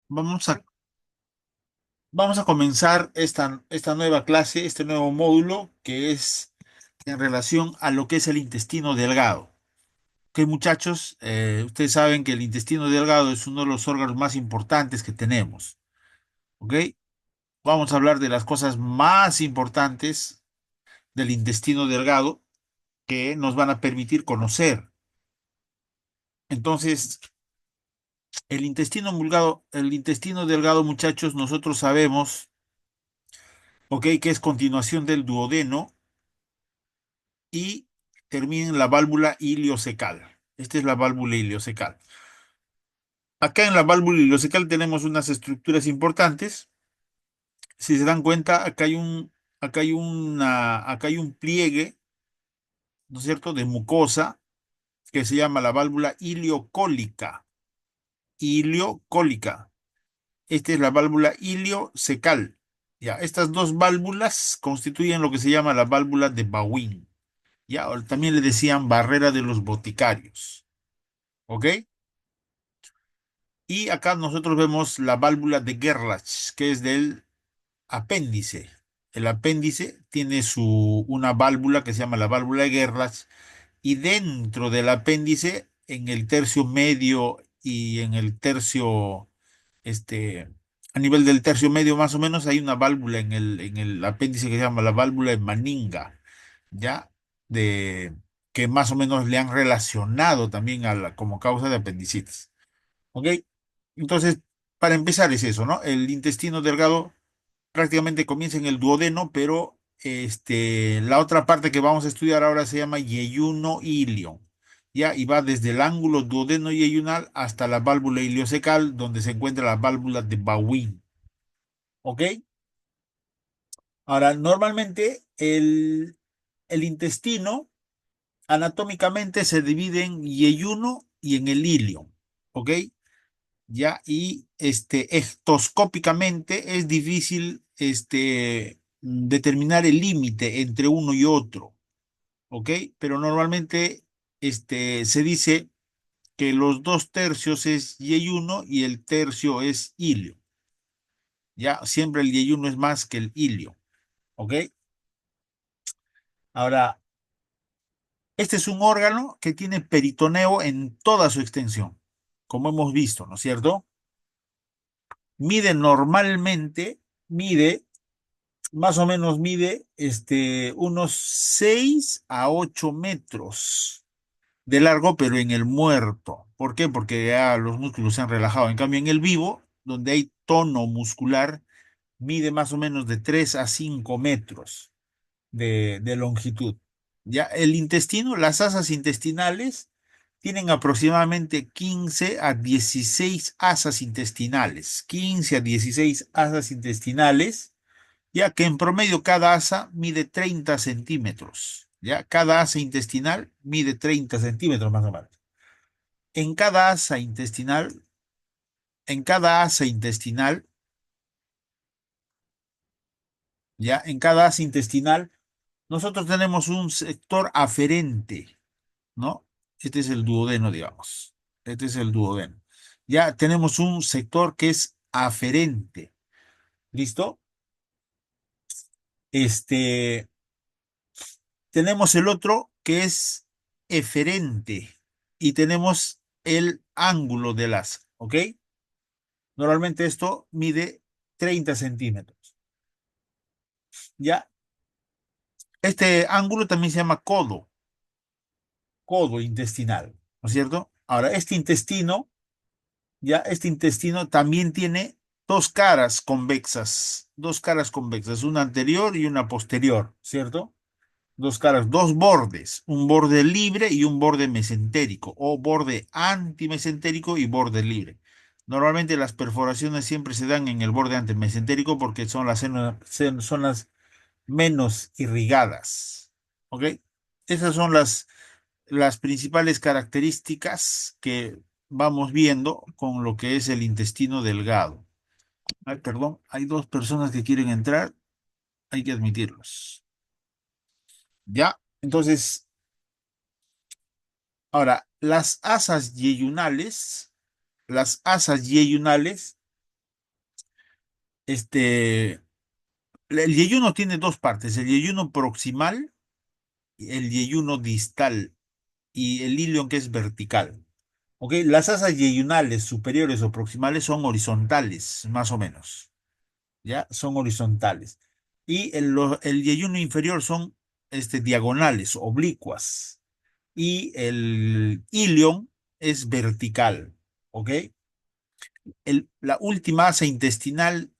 Vamos a, vamos a comenzar esta nueva clase, este nuevo módulo que es en relación a lo que es el intestino delgado. Ok, muchachos, ustedes saben que el intestino delgado es uno de los órganos más importantes que tenemos. Ok, vamos a hablar de las cosas más importantes del intestino delgado que nos van a permitir conocer. Entonces, el intestino delgado, muchachos, nosotros sabemos, ok, que es continuación del duodeno y termina en la válvula iliocecal. Esta es la válvula iliocecal. Acá en la válvula iliocecal tenemos unas estructuras importantes. Si se dan cuenta, acá hay un pliegue, ¿no es cierto?, de mucosa que se llama la válvula iliocólica. Iliocólica. Esta es la válvula iliocecal. Ya, estas dos válvulas constituyen lo que se llama la válvula de Bowin. Ya, o también le decían barrera de los boticarios. ¿Ok? Y acá nosotros vemos la válvula de Gerlach, que es del apéndice. El apéndice tiene una válvula que se llama la válvula de Gerlach, y dentro del apéndice, en el tercio medio y en el tercio, este, a nivel del tercio medio más o menos, hay una válvula en el apéndice que se llama la válvula de Maninga, ¿ya? De, que más o menos le han relacionado también como causa de apendicitis. ¿Ok? Entonces, para empezar es eso, ¿no? El intestino delgado prácticamente comienza en el duodeno, pero la otra parte que vamos a estudiar ahora se llama yeyuno ilio, ¿ya? Y va desde el ángulo duodeno yeyunal hasta la válvula iliocecal, donde se encuentra la válvula de Bowin, ¿ok? Ahora, normalmente el intestino anatómicamente se divide en yeyuno y en el ilio, ¿ok? Ya, y ectoscópicamente es difícil determinar el límite entre uno y otro, ¿ok? Pero normalmente se dice que los dos tercios es yeyuno y el tercio es ilio. Ya, siempre el yeyuno es más que el ilio, ¿ok? Ahora, este es un órgano que tiene peritoneo en toda su extensión, como hemos visto, ¿no es cierto? Mide normalmente, mide más o menos mide unos 6 a 8 metros de largo, pero en el muerto. ¿Por qué? Porque ya los músculos se han relajado. En cambio, en el vivo, donde hay tono muscular, mide más o menos de 3 a 5 metros de longitud. Ya el intestino, las asas intestinales, tienen aproximadamente 15 a 16 asas intestinales. 15 a 16 asas intestinales, ya que en promedio cada asa mide 30 centímetros, ya cada asa intestinal mide 30 centímetros más o menos. En cada asa intestinal, en cada asa intestinal, ya en cada asa intestinal, nosotros tenemos un sector aferente, ¿no? Este es el duodeno, digamos. Este es el duodeno. Ya tenemos un sector que es aferente, ¿listo? Este, Tenemos el otro que es eferente y tenemos el ángulo del asa, ¿ok? Normalmente esto mide 30 centímetros. Ya, este ángulo también se llama codo intestinal, ¿no es cierto? Ahora, este intestino también tiene dos caras convexas, una anterior y una posterior, ¿cierto? Dos caras, dos bordes, un borde libre y un borde mesentérico, o borde antimesentérico y borde libre. Normalmente las perforaciones siempre se dan en el borde antimesentérico porque son las menos irrigadas. ¿Ok? Esas son las principales características que vamos viendo con lo que es el intestino delgado. Ay, perdón, hay dos personas que quieren entrar, hay que admitirlos. ¿Ya? Entonces, ahora, las asas yeyunales Este, el yeyuno tiene dos partes, el yeyuno proximal, el yeyuno distal y el ilion que es vertical. ¿Ok? Las asas yeyunales superiores o proximales son horizontales, más o menos. ¿Ya? Son horizontales. Y el yeyuno inferior son diagonales, oblicuas. Y el ilion es vertical. ¿Ok? La última asa intestinal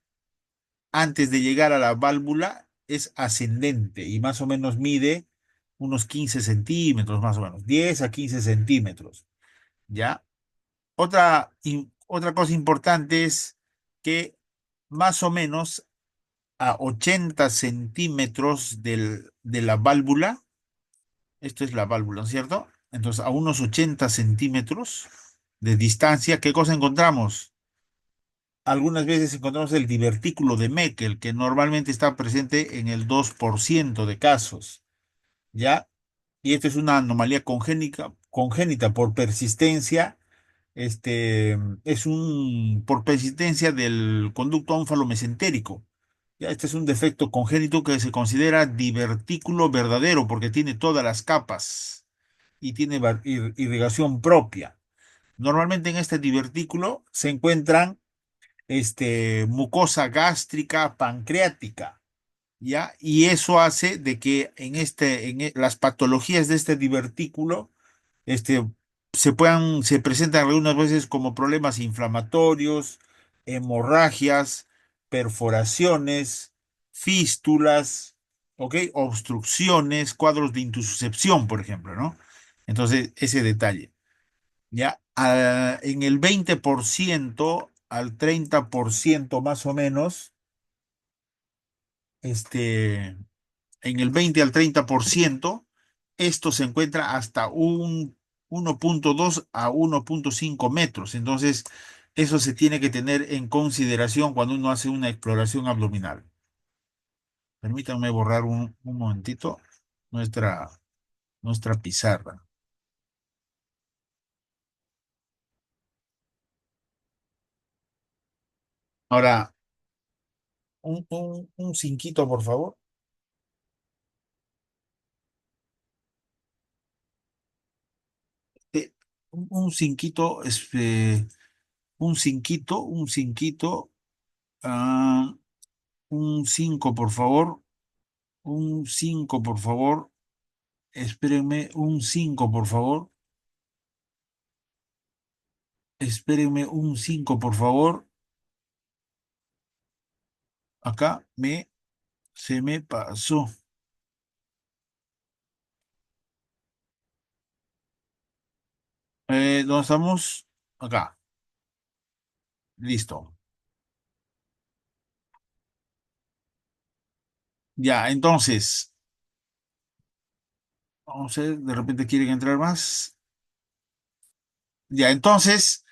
antes de llegar a la válvula es ascendente y más o menos mide unos 15 centímetros, más o menos, 10 a 15 centímetros. ¿Ya? Otra cosa importante es que más o menos a 80 centímetros de la válvula, esto es la válvula, ¿no es cierto? Entonces, a unos 80 centímetros de distancia, ¿qué cosa encontramos? Algunas veces encontramos el divertículo de Meckel, que normalmente está presente en el 2% de casos, ¿ya? Y esto es una anomalía congénita por persistencia, por persistencia del conducto ónfalo-mesentérico. Ya, este es un defecto congénito que se considera divertículo verdadero porque tiene todas las capas y tiene irrigación propia. Normalmente en este divertículo se encuentran mucosa gástrica, pancreática, ¿ya? Y eso hace de que las patologías de este divertículo, este, se presentan algunas veces como problemas inflamatorios, hemorragias, perforaciones, fístulas, ¿ok? Obstrucciones, cuadros de intususcepción, por ejemplo, ¿no? Entonces, ese detalle. ¿Ya? En el 20% al 30% más o menos, este, en el 20 al 30%, esto se encuentra hasta un 1,2 a 1,5 metros. Entonces, eso se tiene que tener en consideración cuando uno hace una exploración abdominal. Permítanme borrar un momentito nuestra, nuestra pizarra. Ahora, un cinquito, por favor. Eh, un cinquito, un cinquito, ah, un 5 por favor, un 5 por favor, espérenme, un 5 por favor, espérenme, un 5 por favor, acá se me pasó. ¿Dónde estamos? Acá, listo. Ya, entonces, vamos a ver, de repente quieren entrar más. Ya, entonces,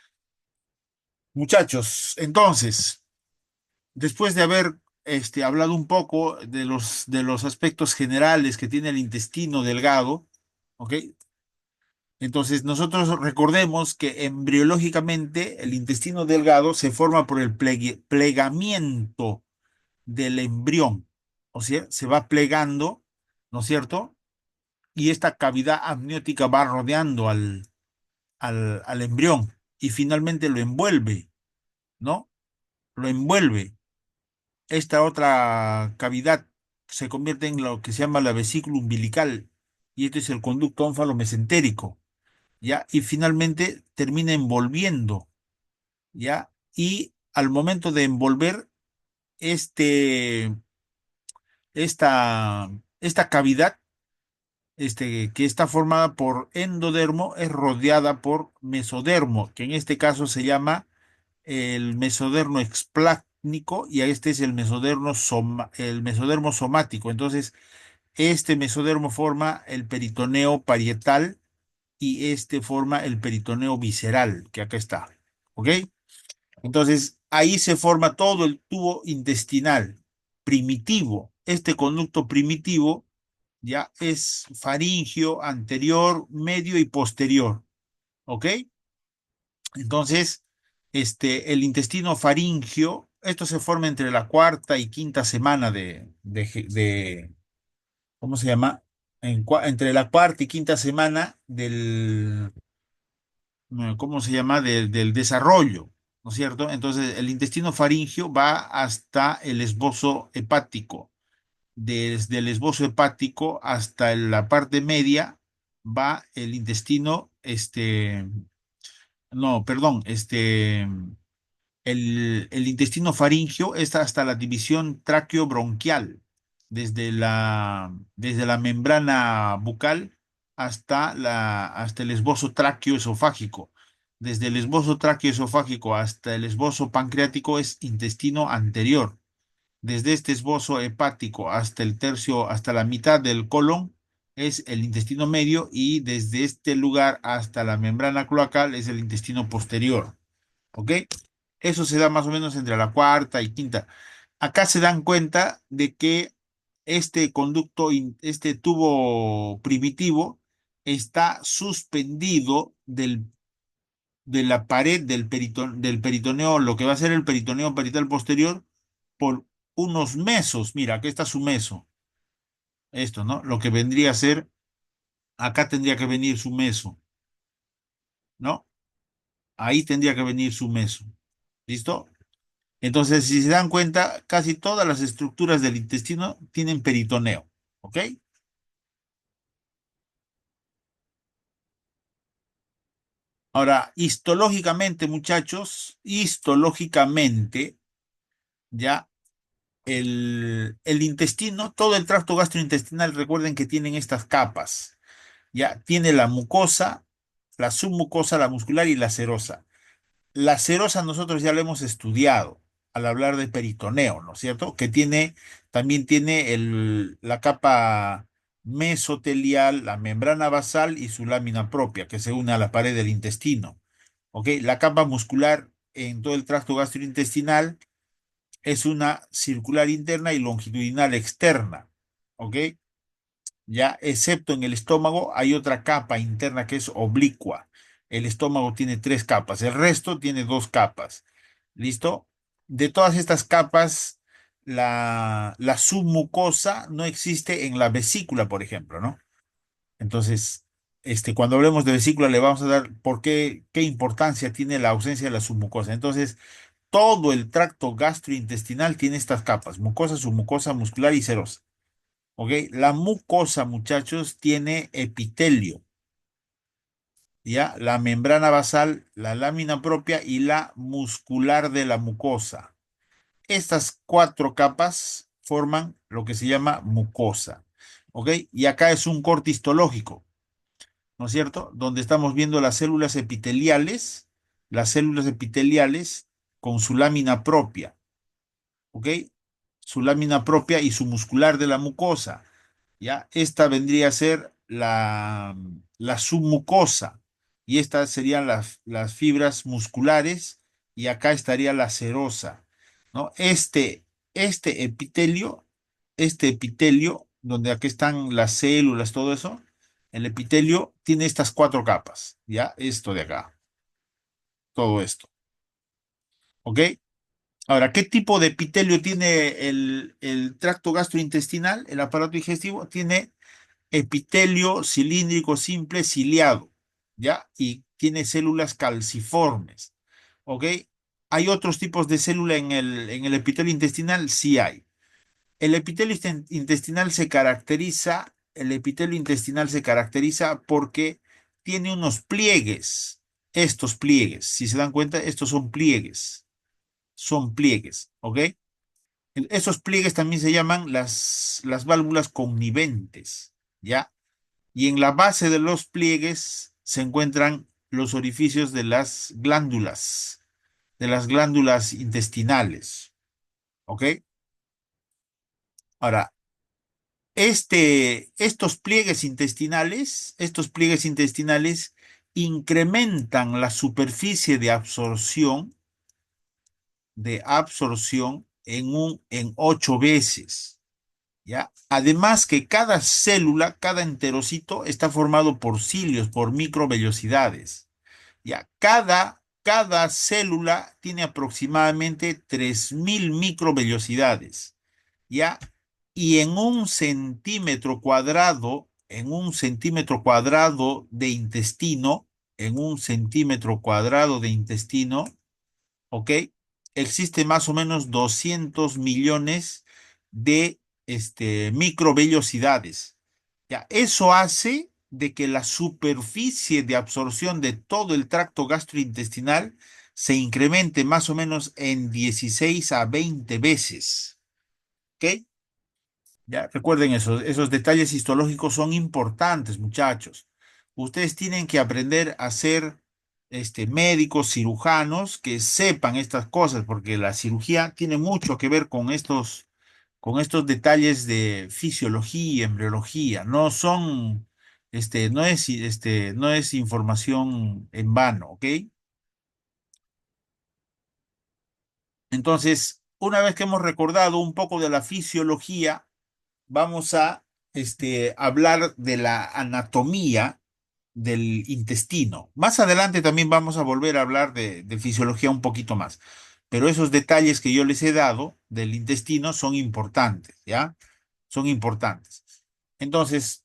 muchachos, entonces. Después de haber hablado un poco de los aspectos generales que tiene el intestino delgado, ¿ok? Entonces, nosotros recordemos que embriológicamente el intestino delgado se forma por el plegamiento del embrión, o sea, se va plegando, ¿no es cierto? Y esta cavidad amniótica va rodeando al embrión y finalmente lo envuelve, ¿no? Lo envuelve. Esta otra cavidad se convierte en lo que se llama la vesícula umbilical y este es el conducto ónfalo-mesentérico, ¿ya? Y finalmente termina envolviendo, ¿ya? Y al momento de envolver este, esta cavidad, que está formada por endodermo, es rodeada por mesodermo, que en este caso se llama el mesodermo explácnico y este es el mesodermo somático. Entonces, este mesodermo forma el peritoneo parietal y este forma el peritoneo visceral, que acá está. ¿Ok? Entonces, ahí se forma todo el tubo intestinal primitivo. Este conducto primitivo ya es faringio, anterior, medio y posterior. ¿Ok? Entonces, el intestino faringio esto se forma entre la cuarta y quinta semana ¿cómo se llama? Entre la cuarta y quinta semana ¿cómo se llama? Del desarrollo, ¿no es cierto? Entonces, el intestino faríngeo va hasta el esbozo hepático. Desde el esbozo hepático hasta la parte media va el intestino, no, perdón, el intestino faríngeo está hasta la división tráqueo-bronquial, desde la membrana bucal hasta el esbozo tráqueo-esofágico. Desde el esbozo tráqueo-esofágico hasta el esbozo pancreático es intestino anterior. Desde este esbozo hepático hasta el tercio, hasta la mitad del colon es el intestino medio y desde este lugar hasta la membrana cloacal es el intestino posterior. ¿Ok? Eso se da más o menos entre la cuarta y quinta. Acá se dan cuenta de que este conducto, este tubo primitivo, está suspendido de la pared del peritoneo, lo que va a ser el peritoneo parietal posterior, por unos mesos. Mira, aquí está su meso. Esto, ¿no? Lo que vendría a ser, acá tendría que venir su meso, ¿no? Ahí tendría que venir su meso. ¿Listo? Entonces, si se dan cuenta, casi todas las estructuras del intestino tienen peritoneo, ¿ok? Ahora, histológicamente, muchachos, histológicamente, ya el intestino, todo el tracto gastrointestinal, recuerden que tienen estas capas, ya tiene la mucosa, la submucosa, la muscular y la serosa. La serosa nosotros ya la hemos estudiado al hablar de peritoneo, ¿no es cierto? También tiene la capa mesotelial, la membrana basal y su lámina propia, que se une a la pared del intestino. ¿Ok? La capa muscular en todo el tracto gastrointestinal es una circular interna y longitudinal externa. ¿Ok? Ya, excepto en el estómago, hay otra capa interna que es oblicua. El estómago tiene tres capas, el resto tiene dos capas. ¿Listo? De todas estas capas, la submucosa no existe en la vesícula, por ejemplo, ¿no? Entonces, cuando hablemos de vesícula, le vamos a dar qué importancia tiene la ausencia de la submucosa. Entonces, todo el tracto gastrointestinal tiene estas capas: mucosa, submucosa, muscular y serosa. ¿Ok? La mucosa, muchachos, tiene epitelio, ¿ya? La membrana basal, la lámina propia y la muscular de la mucosa. Estas cuatro capas forman lo que se llama mucosa, ¿ok? Y acá es un corte histológico, ¿no es cierto? Donde estamos viendo las células epiteliales con su lámina propia, ¿ok? Su lámina propia y su muscular de la mucosa. ¿Ya? Esta vendría a ser la submucosa y estas serían las fibras musculares y acá estaría la serosa, ¿no? Este epitelio, donde aquí están las células, todo eso, el epitelio tiene estas cuatro capas, ¿ya? Esto de acá, todo esto, ¿ok? Ahora, ¿qué tipo de epitelio tiene el tracto gastrointestinal, el aparato digestivo? Tiene epitelio cilíndrico simple ciliado, ¿ya? Y tiene células calciformes, ¿ok? ¿Hay otros tipos de célula en el epitelio intestinal? Sí hay. El epitelio intestinal se caracteriza porque tiene unos pliegues. Estos pliegues, si se dan cuenta, estos son pliegues, ¿ok? Esos pliegues también se llaman las válvulas conniventes, ¿ya? Y en la base de los pliegues se encuentran los orificios de las glándulas intestinales. ¿Ok? Ahora, estos pliegues intestinales incrementan la superficie de absorción en 8 veces. ¿Ya? Además que cada célula, cada enterocito está formado por cilios, por microvellosidades. ¿Ya? Cada Cada célula tiene aproximadamente 3.000 microvellosidades, ¿ya? Y en un centímetro cuadrado de intestino, en un centímetro cuadrado de intestino, ¿ok? Existe más o menos 200 millones de microvellosidades. Ya, eso hace de que la superficie de absorción de todo el tracto gastrointestinal se incremente más o menos en 16 a 20 veces. ¿Ok? Ya, recuerden esos detalles histológicos son importantes, muchachos. Ustedes tienen que aprender a ser médicos, cirujanos, que sepan estas cosas, porque la cirugía tiene mucho que ver con estos detalles de fisiología y embriología. No son, no es información en vano, ¿ok? Entonces, una vez que hemos recordado un poco de la fisiología, vamos a hablar de la anatomía del intestino. Más adelante también vamos a volver a hablar de fisiología un poquito más, pero esos detalles que yo les he dado del intestino son importantes, ¿ya? Son importantes. Entonces,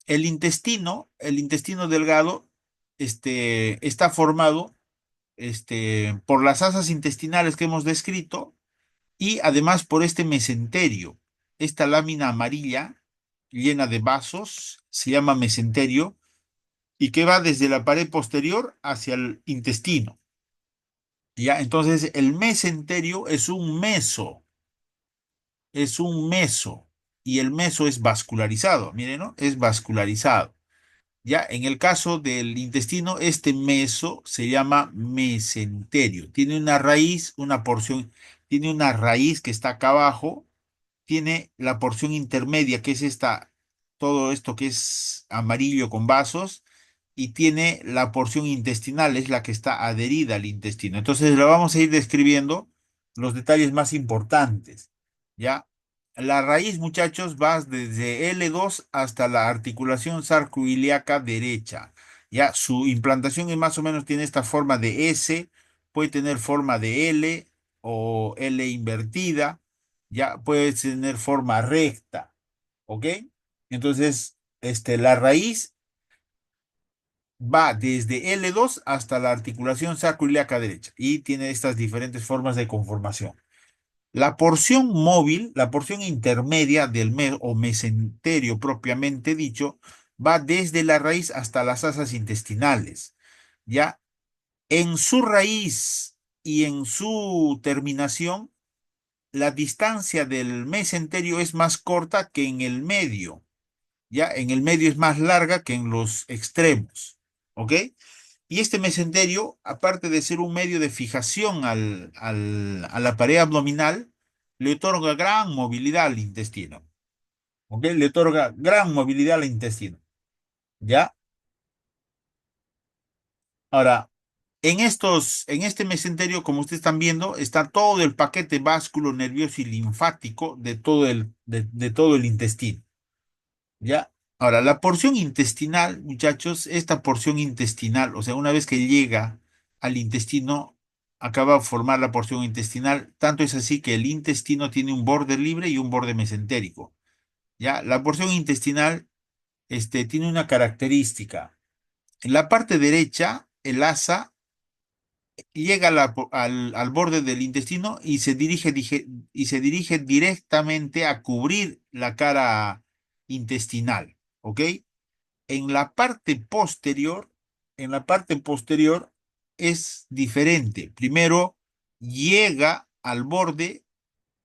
el intestino delgado, está formado, por las asas intestinales que hemos descrito y además por este mesenterio. Esta lámina amarilla llena de vasos se llama mesenterio y que va desde la pared posterior hacia el intestino. ¿Ya? Entonces, el mesenterio es un meso, y el meso es vascularizado, miren, ¿no? Es vascularizado. Ya, en el caso del intestino, este meso se llama mesenterio. Tiene una raíz, una porción, tiene una raíz que está acá abajo, tiene la porción intermedia, que es esta, todo esto que es amarillo con vasos, y tiene la porción intestinal, es la que está adherida al intestino. Entonces, lo vamos a ir describiendo los detalles más importantes, ¿ya? La raíz, muchachos, va desde L2 hasta la articulación sarcoilíaca derecha, ¿ya? Su implantación es más o menos tiene esta forma de S, puede tener forma de L o L invertida, ya puede tener forma recta, ¿ok? Entonces, la raíz va desde L2 hasta la articulación sacroiliaca derecha y tiene estas diferentes formas de conformación. La porción móvil, la porción intermedia del o mesenterio propiamente dicho, va desde la raíz hasta las asas intestinales. Ya en su raíz y en su terminación, la distancia del mesenterio es más corta que en el medio. Ya en el medio es más larga que en los extremos. ¿Ok? Y este mesenterio, aparte de ser un medio de fijación a la pared abdominal, le otorga gran movilidad al intestino. ¿Ok? Le otorga gran movilidad al intestino. ¿Ya? Ahora, en este mesenterio, como ustedes están viendo, está todo el paquete vasculo, nervioso y linfático de todo el intestino. ¿Ya? Ahora, la porción intestinal, muchachos, esta porción intestinal, o sea, una vez que llega al intestino, acaba de formar la porción intestinal. Tanto es así que el intestino tiene un borde libre y un borde mesentérico. ¿Ya? La porción intestinal, tiene una característica. En la parte derecha, el asa llega al borde del intestino y y se dirige directamente a cubrir la cara intestinal. ¿Ok? En la parte posterior, en la parte posterior es diferente. Primero llega al borde,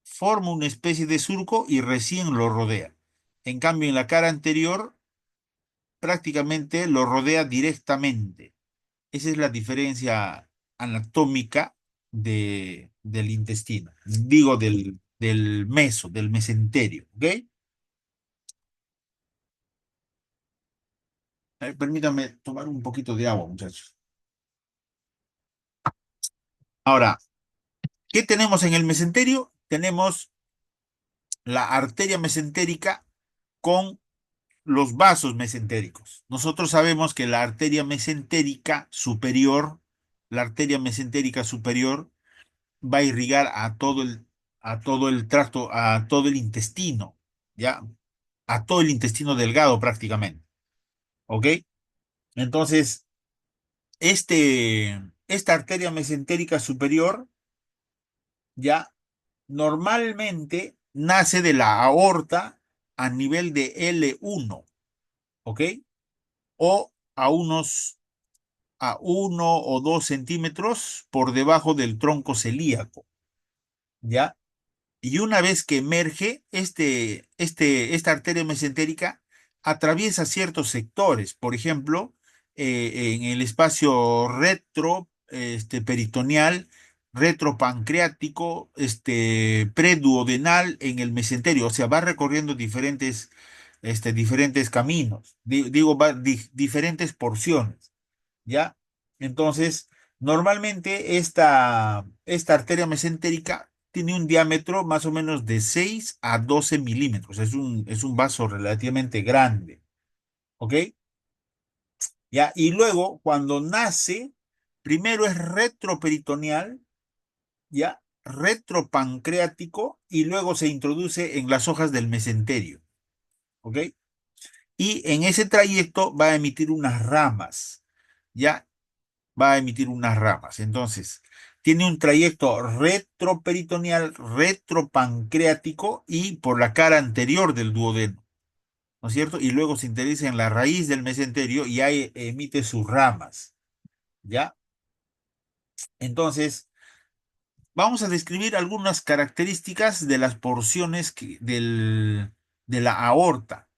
forma una especie de surco y recién lo rodea. En cambio, en la cara anterior prácticamente lo rodea directamente. Esa es la diferencia anatómica del intestino, digo del meso, del mesenterio. ¿Ok? Permítanme tomar un poquito de agua, muchachos. Ahora, ¿qué tenemos en el mesenterio? Tenemos la arteria mesentérica con los vasos mesentéricos. Nosotros sabemos que la arteria mesentérica superior la arteria mesentérica superior va a irrigar a todo el tracto, a todo el intestino, ¿ya? A todo el intestino delgado prácticamente, ¿ok? Entonces, esta arteria mesentérica superior, ¿ya? Normalmente nace de la aorta a nivel de L1, ¿ok? O a 1 o 2 centímetros por debajo del tronco celíaco, ¿ya? Y una vez que emerge, esta arteria mesentérica atraviesa ciertos sectores, por ejemplo, en el espacio peritoneal, retropancreático, preduodenal, en el mesenterio, o sea, va recorriendo diferentes caminos, digo, diferentes porciones. ¿Ya? Entonces, normalmente esta arteria mesentérica tiene un diámetro más o menos de 6 a 12 milímetros. Es un vaso relativamente grande, ¿ok? ¿Ya? Y luego, cuando nace, primero es retroperitoneal, ¿ya? Retropancreático y luego se introduce en las hojas del mesenterio, ¿ok? Y en ese trayecto va a emitir unas ramas, ¿ya? Va a emitir unas ramas. Entonces, tiene un trayecto retroperitoneal, retropancreático y por la cara anterior del duodeno, ¿no es cierto? Y luego se introduce en la raíz del mesenterio y ahí emite sus ramas, ¿ya? Entonces, vamos a describir algunas características de las porciones de la aorta.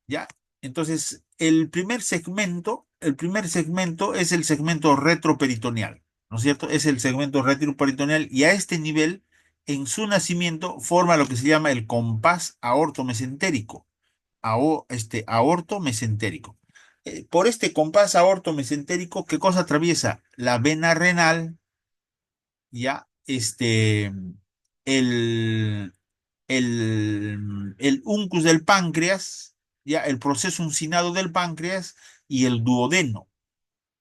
¿Ya? Entonces, el primer segmento es el segmento retroperitoneal, ¿no es cierto? Es el segmento retroperitoneal y a este nivel, en su nacimiento, forma lo que se llama el compás aortomesentérico, aortomesentérico. Por este compás aortomesentérico, ¿qué cosa atraviesa? La vena renal, ¿ya? El, el uncus del páncreas, ya el proceso uncinado del páncreas y el duodeno.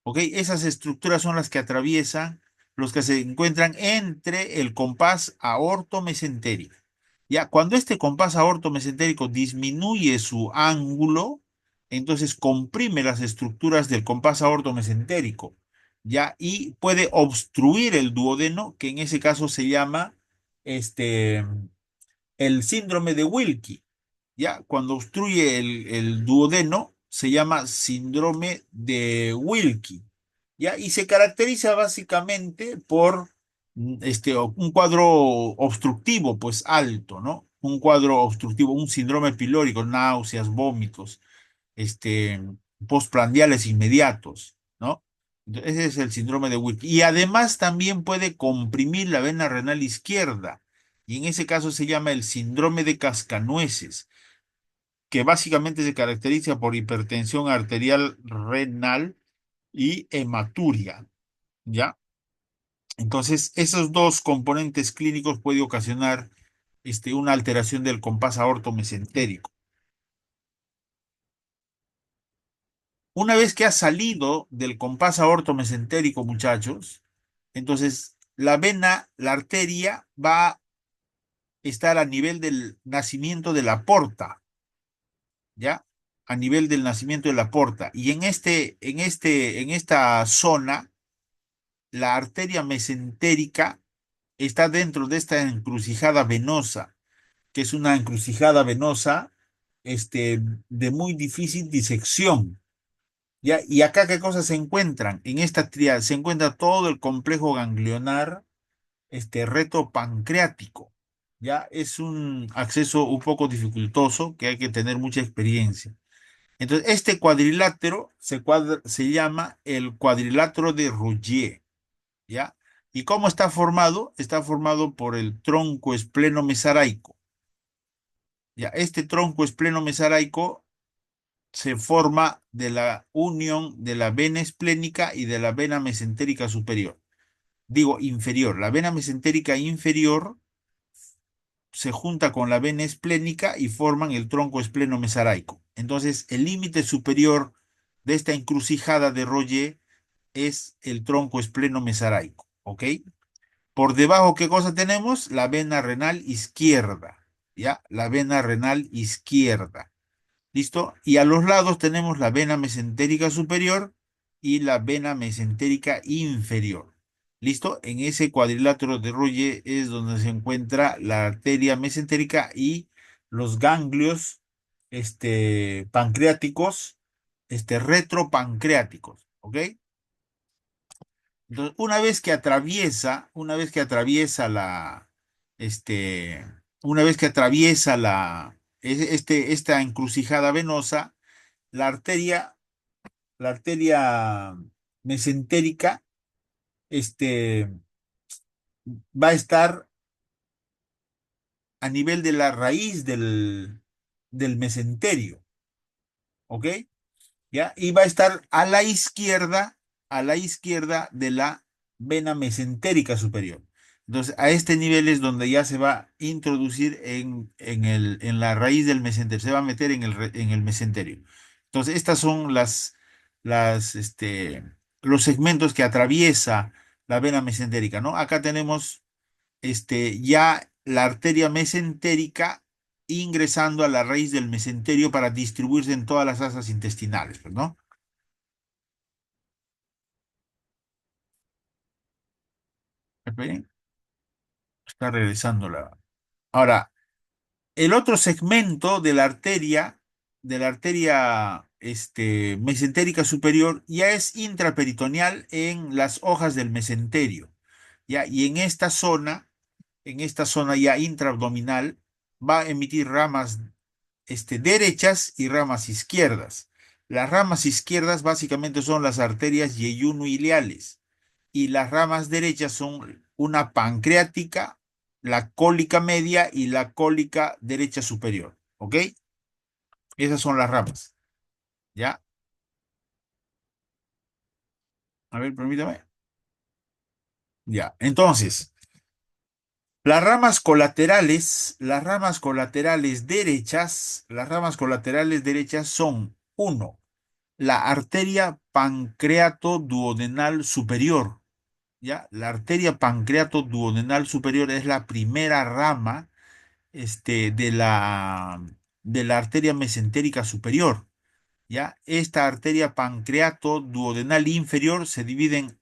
¿Ok? Esas estructuras son las que atraviesan, los que se encuentran entre el compás aorto-mesentérico. Ya, cuando este compás aorto-mesentérico disminuye su ángulo, entonces comprime las estructuras del compás aorto-mesentérico, ya, y puede obstruir el duodeno, que en ese caso se llama este, el síndrome de Wilkie. Ya, cuando obstruye el duodeno, se llama síndrome de Wilkie. ¿Ya? Y se caracteriza básicamente por un cuadro obstructivo, pues alto, ¿no? Un cuadro obstructivo, un síndrome pilórico, náuseas, vómitos, este, postprandiales inmediatos, ¿no? Entonces, ese es el síndrome de Wilkie. Y además también puede comprimir la vena renal izquierda, y en ese caso se llama el síndrome de cascanueces, que básicamente se caracteriza por hipertensión arterial renal y hematuria, ¿ya? Entonces, esos dos componentes clínicos pueden ocasionar una alteración del compás aortomesentérico. Una vez que ha salido del compás aortomesentérico, muchachos, entonces la arteria va a estar a nivel del nacimiento de la porta, ¿ya? A nivel del nacimiento de la porta. Y en esta zona, la arteria mesentérica está dentro de esta encrucijada venosa, que es una encrucijada venosa, de muy difícil disección. ¿Ya? Y acá, ¿qué cosas se encuentran? En esta tríada se encuentra todo el complejo ganglionar, retropancreático. ¿Ya? Es un acceso un poco dificultoso que hay que tener mucha experiencia. Entonces, este cuadrilátero se llama el cuadrilátero de Rougier, ¿ya? ¿Y cómo está formado? Está formado por el tronco espleno-mesaraico. ¿Ya? Este tronco espleno-mesaraico se forma de la unión de la vena esplénica y de la vena mesentérica superior. Digo, inferior. La vena mesentérica inferior se junta con la vena esplénica y forman el tronco espleno-mesaraico. Entonces, el límite superior de esta encrucijada de Royer es el tronco espleno-mesaraico, ¿ok? Por debajo, ¿qué cosa tenemos? La vena renal izquierda, ¿ya? La vena renal izquierda. ¿Listo? Y a los lados tenemos la vena mesentérica superior y la vena mesentérica inferior. ¿Listo? En ese cuadrilátero de Ruye es donde se encuentra la arteria mesentérica y los ganglios pancreáticos, retropancreáticos. ¿Ok? Entonces, este, una vez que atraviesa esta encrucijada venosa, la arteria, la arteria mesentérica, este, va a estar a nivel de la raíz del mesenterio, ¿ok? ¿Ya? Y va a estar a la izquierda de la vena mesentérica superior. Entonces, a este nivel es donde ya se va a introducir en la raíz del mesenterio, se va a meter en el mesenterio. Entonces, estas son los segmentos que atraviesa la vena mesentérica, ¿no? Acá tenemos ya la arteria mesentérica ingresando a la raíz del mesenterio para distribuirse en todas las asas intestinales, pues, ¿no? Esperen, está regresando la. Ahora, el otro segmento de la arteria mesentérica superior, ya es intraperitoneal en las hojas del mesenterio, ¿ya? Y en esta zona ya intraabdominal, va a emitir ramas derechas y ramas izquierdas. Las ramas izquierdas básicamente son las arterias yeyuno-iliares y las ramas derechas son una pancreática, la cólica media y la cólica derecha superior. ¿Ok? Esas son las ramas. ¿Ya? A ver, permítame. Ya. Entonces, las ramas colaterales derechas son, uno, la arteria pancreato duodenal superior. ¿Ya? La arteria pancreato duodenal superior es la primera rama de la arteria mesentérica superior. ¿Ya? Esta arteria pancreato duodenal inferior se divide en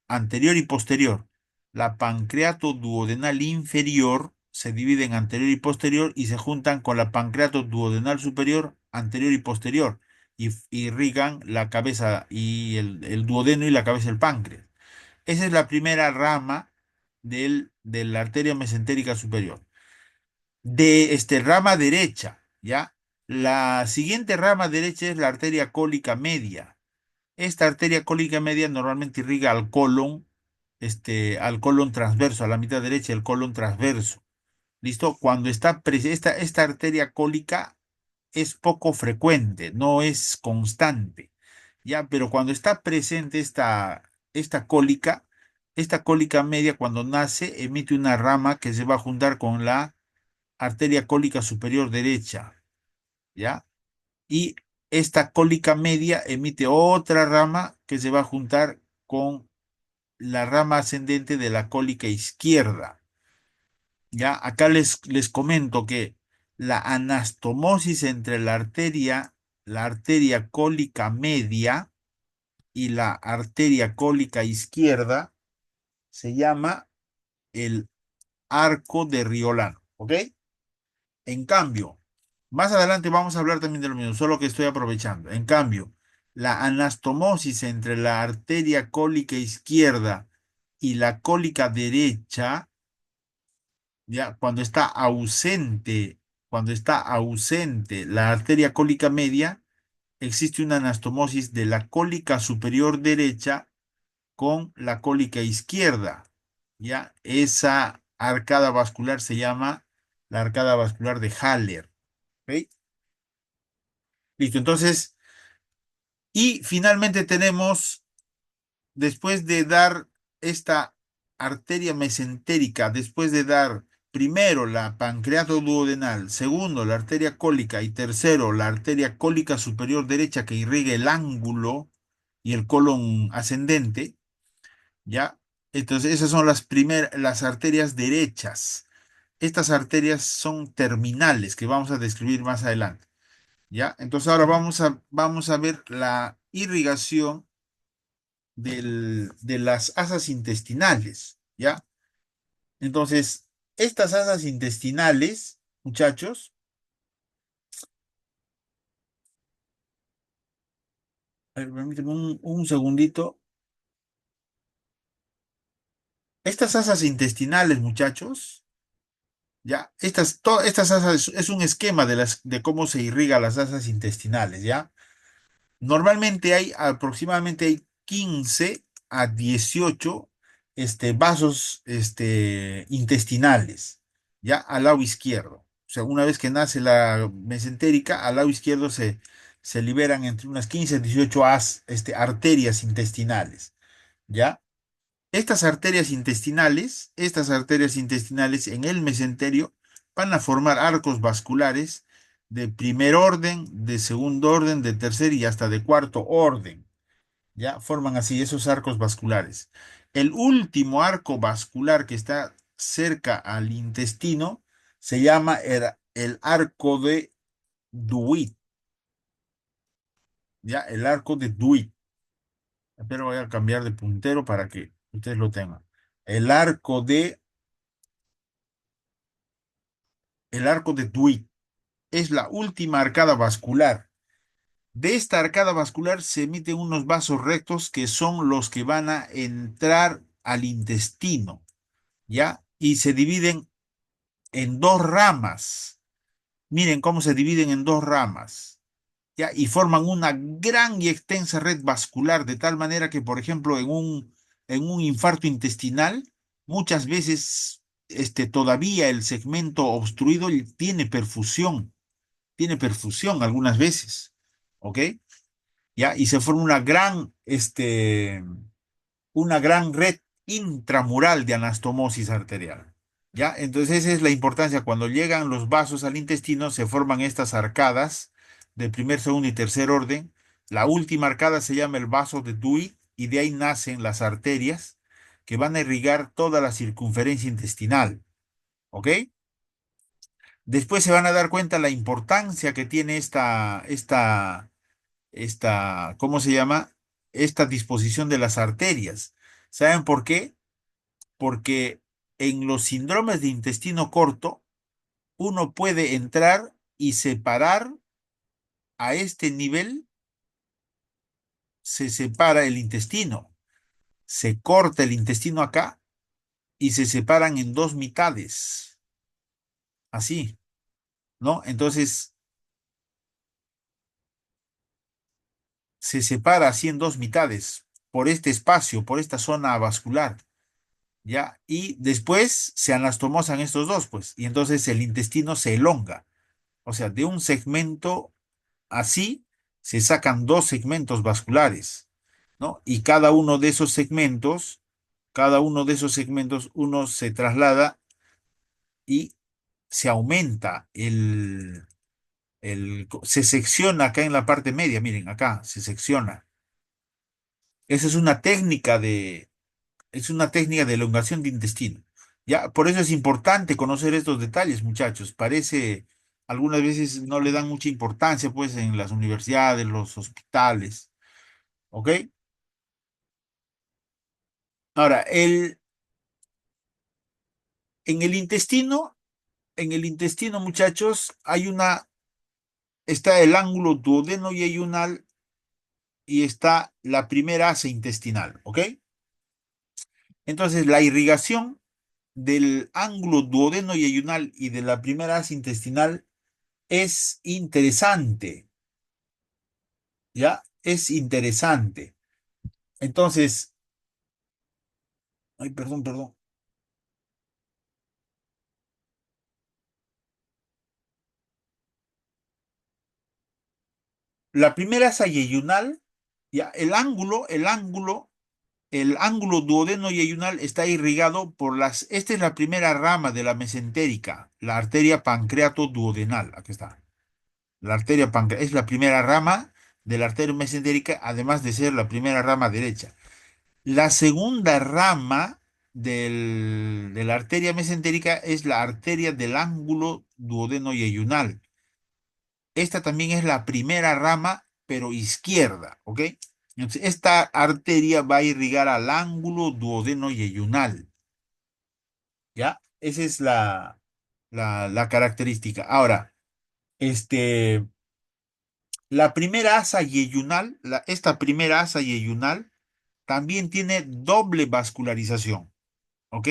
anterior y posterior. La pancreato duodenal inferior se divide en anterior y posterior y se juntan con la pancreato duodenal superior, anterior y posterior, y irrigan la cabeza y el duodeno y la cabeza del páncreas. Esa es la primera rama de la arteria mesentérica superior. De rama derecha, ¿ya? La siguiente rama derecha es la arteria cólica media. Esta arteria cólica media normalmente irriga al colon transverso, a la mitad derecha del colon transverso. ¿Listo? Cuando esta arteria cólica es poco frecuente, no es constante, ¿ya? Pero cuando está presente esta cólica media cuando nace emite una rama que se va a juntar con la arteria cólica superior derecha, ¿ya? Y esta cólica media emite otra rama que se va a juntar con la rama ascendente de la cólica izquierda. Ya, acá les comento que la anastomosis entre la arteria cólica media y la arteria cólica izquierda se llama el arco de Riolano, ¿ok? En cambio, más adelante vamos a hablar también de lo mismo, solo que estoy aprovechando. En cambio, la anastomosis entre la arteria cólica izquierda y la cólica derecha, ya cuando está ausente la arteria cólica media, existe una anastomosis de la cólica superior derecha con la cólica izquierda. Ya, esa arcada vascular se llama la arcada vascular de Haller. ¿Ok? Listo, entonces, y finalmente tenemos, después de dar esta arteria mesentérica, después de dar primero la pancreato duodenal, segundo la arteria cólica y tercero la arteria cólica superior derecha que irriga el ángulo, y el colon ascendente, ¿ya? Entonces, esas son las arterias derechas. Estas arterias son terminales que vamos a describir más adelante, ¿ya? Entonces, ahora vamos a ver la irrigación de las asas intestinales, ¿ya? Entonces, estas asas intestinales, muchachos, a ver, permíteme un segundito. Estas asas intestinales, muchachos, ¿ya? Estas asas es un esquema de cómo se irriga las asas intestinales, ¿ya? Normalmente hay 15 a 18 vasos intestinales, ¿ya? Al lado izquierdo. O sea, una vez que nace la mesentérica, al lado izquierdo se liberan entre unas 15 a 18 arterias intestinales, ¿ya? Estas arterias intestinales en el mesenterio van a formar arcos vasculares de primer orden, de segundo orden, de tercer y hasta de cuarto orden. Ya forman así esos arcos vasculares. El último arco vascular que está cerca al intestino se llama el arco de Duit, ya el arco de Duit. Pero voy a cambiar de puntero para que ustedes lo tengan. El arco de El arco de Duit es la última arcada vascular. De esta arcada vascular se emiten unos vasos rectos que son los que van a entrar al intestino, ¿ya? Y se dividen en dos ramas. Miren cómo se dividen en dos ramas, ¿ya? Y forman una gran y extensa red vascular, de tal manera que, por ejemplo, en un infarto intestinal, muchas veces todavía el segmento obstruido tiene perfusión algunas veces, ¿ok? ¿Ya? Y se forma una gran red intramural de anastomosis arterial, ¿ya? Entonces esa es la importancia. Cuando llegan los vasos al intestino, se forman estas arcadas de primer, segundo y tercer orden. La última arcada se llama el vaso de Dewey y de ahí nacen las arterias que van a irrigar toda la circunferencia intestinal, ¿ok? Después se van a dar cuenta la importancia que tiene ¿cómo se llama? Esta disposición de las arterias. ¿Saben por qué? Porque en los síndromes de intestino corto, uno puede entrar y separar a este nivel, se separa el intestino, se corta el intestino acá y se separan en dos mitades, así, ¿no? Entonces se separa así en dos mitades por este espacio, por esta zona vascular. ¿Ya? Y después se anastomosan estos dos, pues, y entonces el intestino se elonga. O sea, de un segmento así se sacan dos segmentos vasculares, ¿no? Y cada uno de esos segmentos, uno se traslada y se aumenta se secciona acá en la parte media, miren, acá se secciona. Esa es una técnica de elongación de intestino. Ya, por eso es importante conocer estos detalles, muchachos. Algunas veces no le dan mucha importancia, pues, en las universidades, los hospitales, ¿ok? Ahora, en el intestino, muchachos, está el ángulo duodeno y ayunal y está la primera asa intestinal, ¿ok? Entonces, la irrigación del ángulo duodeno y ayunal y de la primera asa intestinal es interesante, ¿ya? Es interesante. Entonces, ay, perdón, perdón. La primera es ayunal, ¿ya? El ángulo duodeno y ayunal está irrigado esta es la primera rama de la mesentérica, la arteria pancreato duodenal, aquí está. La arteria pancreato es la primera rama de la arteria mesentérica, además de ser la primera rama derecha. La segunda rama de la arteria mesentérica es la arteria del ángulo duodeno yeyunal. Esta también es la primera rama, pero izquierda, ¿ok? Entonces, esta arteria va a irrigar al ángulo duodeno yeyunal, ¿ya? Esa es la característica. Ahora, este, la primera asa yeyunal, esta primera asa yeyunal también tiene doble vascularización, ¿ok?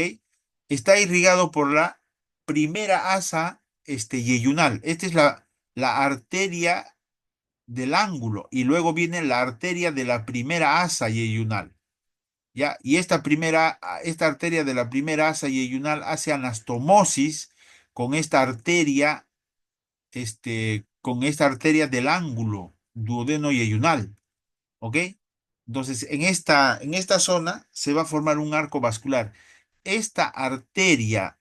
Está irrigado por la primera asa yeyunal. Esta es la arteria del ángulo y luego viene la arteria de la primera asa yeyunal. ¿Ya? Y esta arteria de la primera asa yeyunal hace anastomosis con esta arteria, con esta arteria del ángulo duodeno yeyunal, ¿ok? Entonces, en esta zona se va a formar un arco vascular. Esta arteria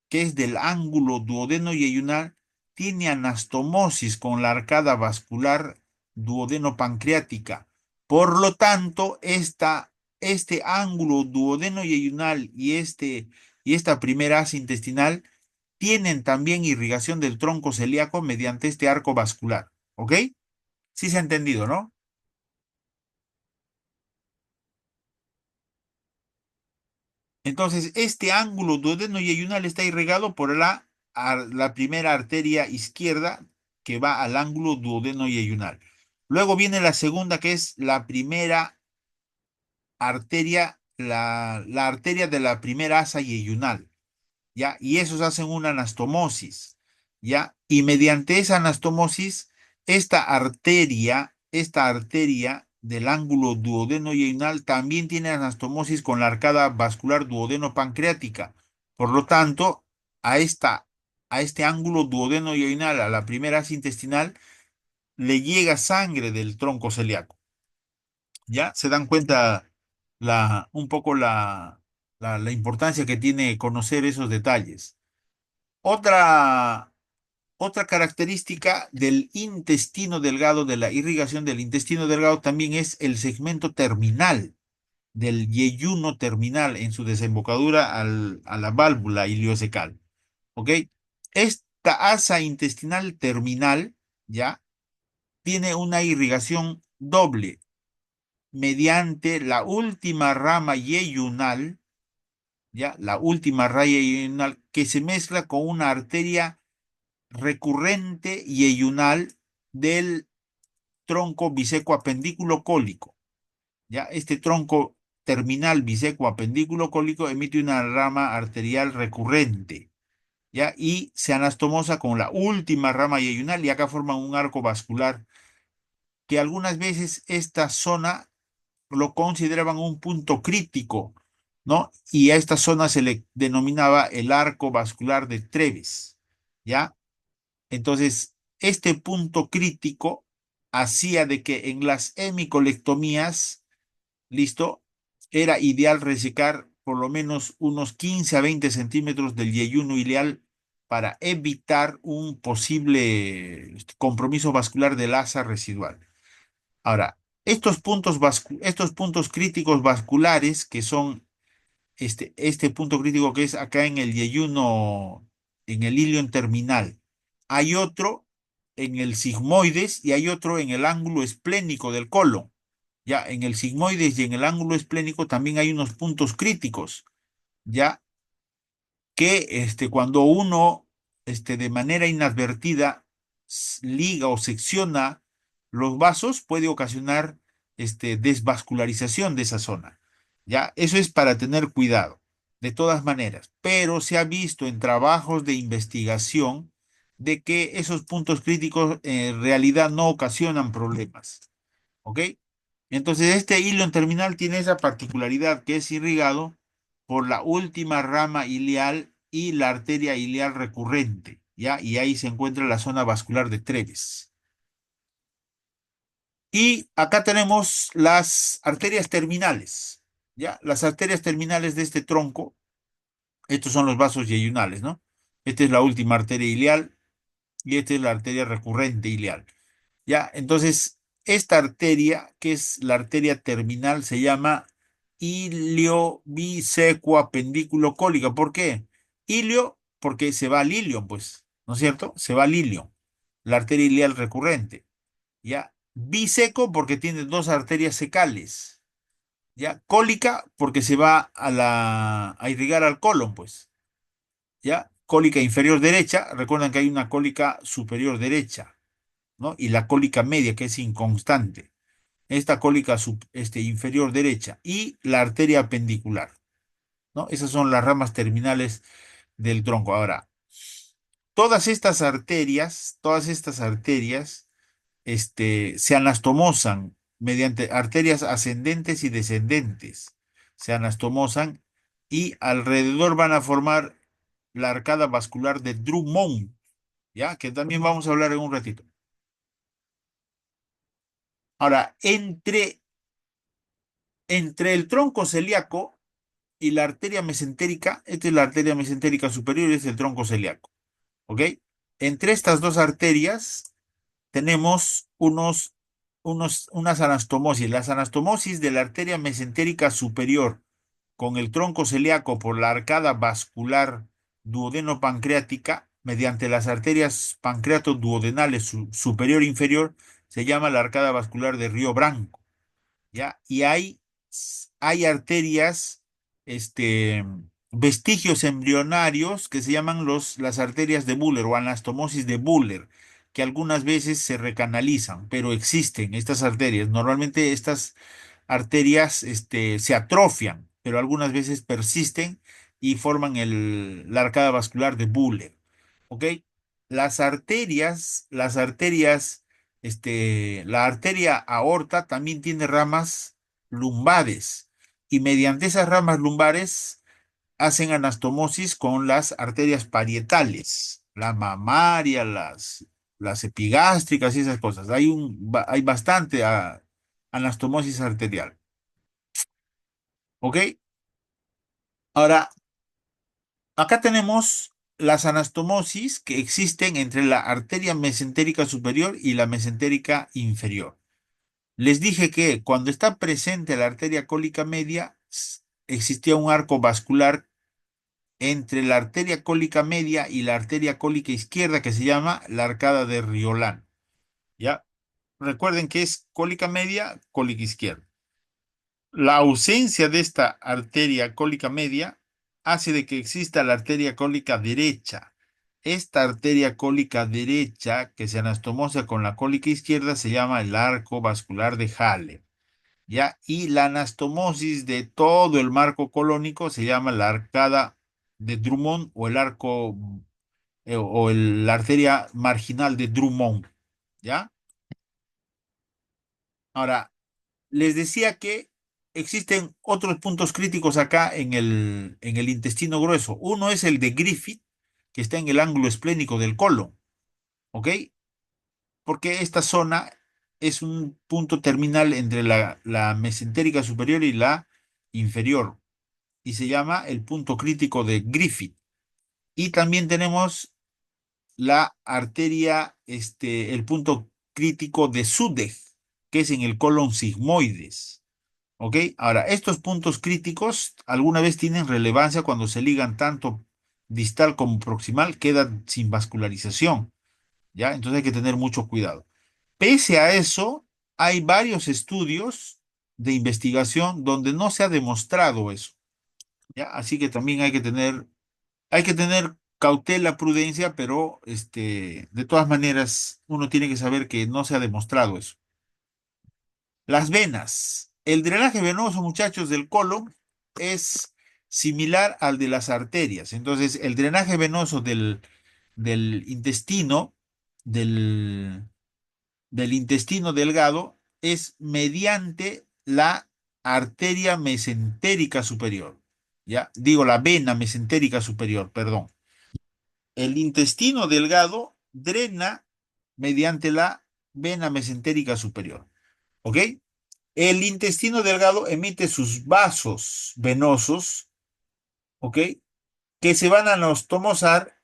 que es del ángulo duodeno yeyunal, tiene anastomosis con la arcada vascular duodeno-pancreática. Por lo tanto, este ángulo duodeno yeyunal y esta primera asa intestinal tienen también irrigación del tronco celíaco mediante este arco vascular. ¿Ok? Sí se ha entendido, ¿no? Entonces, este ángulo duodeno yeyunal está irrigado por la primera arteria izquierda que va al ángulo duodeno yeyunal. Luego viene la segunda, que es la primera arteria, la arteria de la primera asa yeyunal. ¿Ya? Y esos hacen una anastomosis, ¿ya? Y mediante esa anastomosis, esta arteria del ángulo duodeno yeyunal también tiene anastomosis con la arcada vascular duodeno-pancreática. Por lo tanto, a este ángulo duodeno yeyunal, a la primera asa intestinal, le llega sangre del tronco celíaco. ¿Ya? ¿Se dan cuenta un poco la importancia que tiene conocer esos detalles? Otra, otra característica del intestino delgado, de la irrigación del intestino delgado, también es el segmento terminal del yeyuno terminal en su desembocadura a la válvula iliocecal. ¿Ok? Esta asa intestinal terminal, ¿ya? Tiene una irrigación doble mediante la última rama yeyunal, ¿ya? La última rama yeyunal que se mezcla con una arteria recurrente yeyunal del tronco biseco apendículo cólico. ¿Ya? Este tronco terminal biseco apendículo cólico emite una rama arterial recurrente, ¿ya? Y se anastomosa con la última rama yeyunal y acá forman un arco vascular que algunas veces esta zona lo consideraban un punto crítico, ¿no? Y a esta zona se le denominaba el arco vascular de Treves, ¿ya? Entonces, este punto crítico hacía de que en las hemicolectomías, listo, era ideal resecar por lo menos unos 15 a 20 centímetros del yeyuno ileal para evitar un posible compromiso vascular del asa residual. Ahora, estos puntos críticos vasculares, que son este punto crítico que es acá en el yeyuno, en el ilion terminal. Hay otro en el sigmoides y hay otro en el ángulo esplénico del colon. Ya, en el sigmoides y en el ángulo esplénico también hay unos puntos críticos, ya que cuando uno de manera inadvertida liga o secciona los vasos puede ocasionar desvascularización de esa zona. ¿Ya? Eso es para tener cuidado, de todas maneras, pero se ha visto en trabajos de investigación de que esos puntos críticos en realidad no ocasionan problemas. ¿Ok? Entonces, este hilo terminal tiene esa particularidad que es irrigado por la última rama ileal y la arteria ileal recurrente, ¿ya? Y ahí se encuentra la zona vascular de Treves. Y acá tenemos las arterias terminales, ¿ya? Las arterias terminales de este tronco, estos son los vasos yeyunales, ¿no? Esta es la última arteria ileal y esta es la arteria recurrente ileal, ¿ya? Entonces, esta arteria, que es la arteria terminal, se llama ilio-bisecua pendículo cólica. ¿Por qué? Ilio, porque se va al ilion, pues, ¿no es cierto? Se va al ilion, la arteria ilial recurrente. ¿Ya? Biseco, porque tiene dos arterias secales. ¿Ya? Cólica, porque se va a irrigar al colon, pues. ¿Ya? Cólica inferior derecha, recuerdan que hay una cólica superior derecha, ¿no? Y la cólica media, que es inconstante. Esta cólica inferior derecha y la arteria apendicular, ¿no? Esas son las ramas terminales del tronco. Ahora, todas estas arterias, se anastomosan mediante arterias ascendentes y descendentes. Se anastomosan y alrededor van a formar la arcada vascular de Drummond, ¿ya? Que también vamos a hablar en un ratito. Ahora, entre el tronco celíaco y la arteria mesentérica, esta es la arteria mesentérica superior y este es el tronco celíaco, ¿ok? Entre estas dos arterias tenemos unas anastomosis. Las anastomosis de la arteria mesentérica superior con el tronco celíaco por la arcada vascular duodeno-pancreática mediante las arterias pancreato-duodenales superior e inferior se llama la arcada vascular de Río Branco. ¿Ya? Y hay arterias, este, vestigios embrionarios que se llaman las arterias de Buller o anastomosis de Buller, que algunas veces se recanalizan, pero existen estas arterias. Normalmente estas arterias, se atrofian, pero algunas veces persisten y forman la arcada vascular de Buller. ¿Ok? La arteria aorta también tiene ramas lumbares y mediante esas ramas lumbares hacen anastomosis con las arterias parietales, la mamaria, las epigástricas y esas cosas. Hay bastante anastomosis arterial. ¿Ok? Ahora, acá tenemos las anastomosis que existen entre la arteria mesentérica superior y la mesentérica inferior. Les dije que cuando está presente la arteria cólica media, existía un arco vascular entre la arteria cólica media y la arteria cólica izquierda que se llama la arcada de Riolan. ¿Ya? Recuerden que es cólica media, cólica izquierda. La ausencia de esta arteria cólica media hace de que exista la arteria cólica derecha. Esta arteria cólica derecha que se anastomosa con la cólica izquierda se llama el arco vascular de Haller. ¿Ya? Y la anastomosis de todo el marco colónico se llama la arcada de Drummond o el arco la arteria marginal de Drummond. ¿Ya? Ahora, les decía que existen otros puntos críticos acá en el intestino grueso. Uno es el de Griffith, que está en el ángulo esplénico del colon, ¿ok? Porque esta zona es un punto terminal entre la mesentérica superior y la inferior, y se llama el punto crítico de Griffith. Y también tenemos la arteria, el punto crítico de Sudeck, que es en el colon sigmoides. ¿Ok? Ahora, estos puntos críticos alguna vez tienen relevancia cuando se ligan tanto distal como proximal, quedan sin vascularización, ¿ya? Entonces hay que tener mucho cuidado. Pese a eso, hay varios estudios de investigación donde no se ha demostrado eso, ¿ya? Así que también hay que tener cautela, prudencia, pero de todas maneras uno tiene que saber que no se ha demostrado eso. Las venas. El drenaje venoso, muchachos, del colon es similar al de las arterias. Entonces, el drenaje venoso del intestino, del, del intestino delgado, es mediante la arteria mesentérica superior. ¿Ya? Digo, la vena mesentérica superior, perdón. El intestino delgado drena mediante la vena mesentérica superior. ¿Ok? El intestino delgado emite sus vasos venosos, ¿ok? Que se van a anastomosar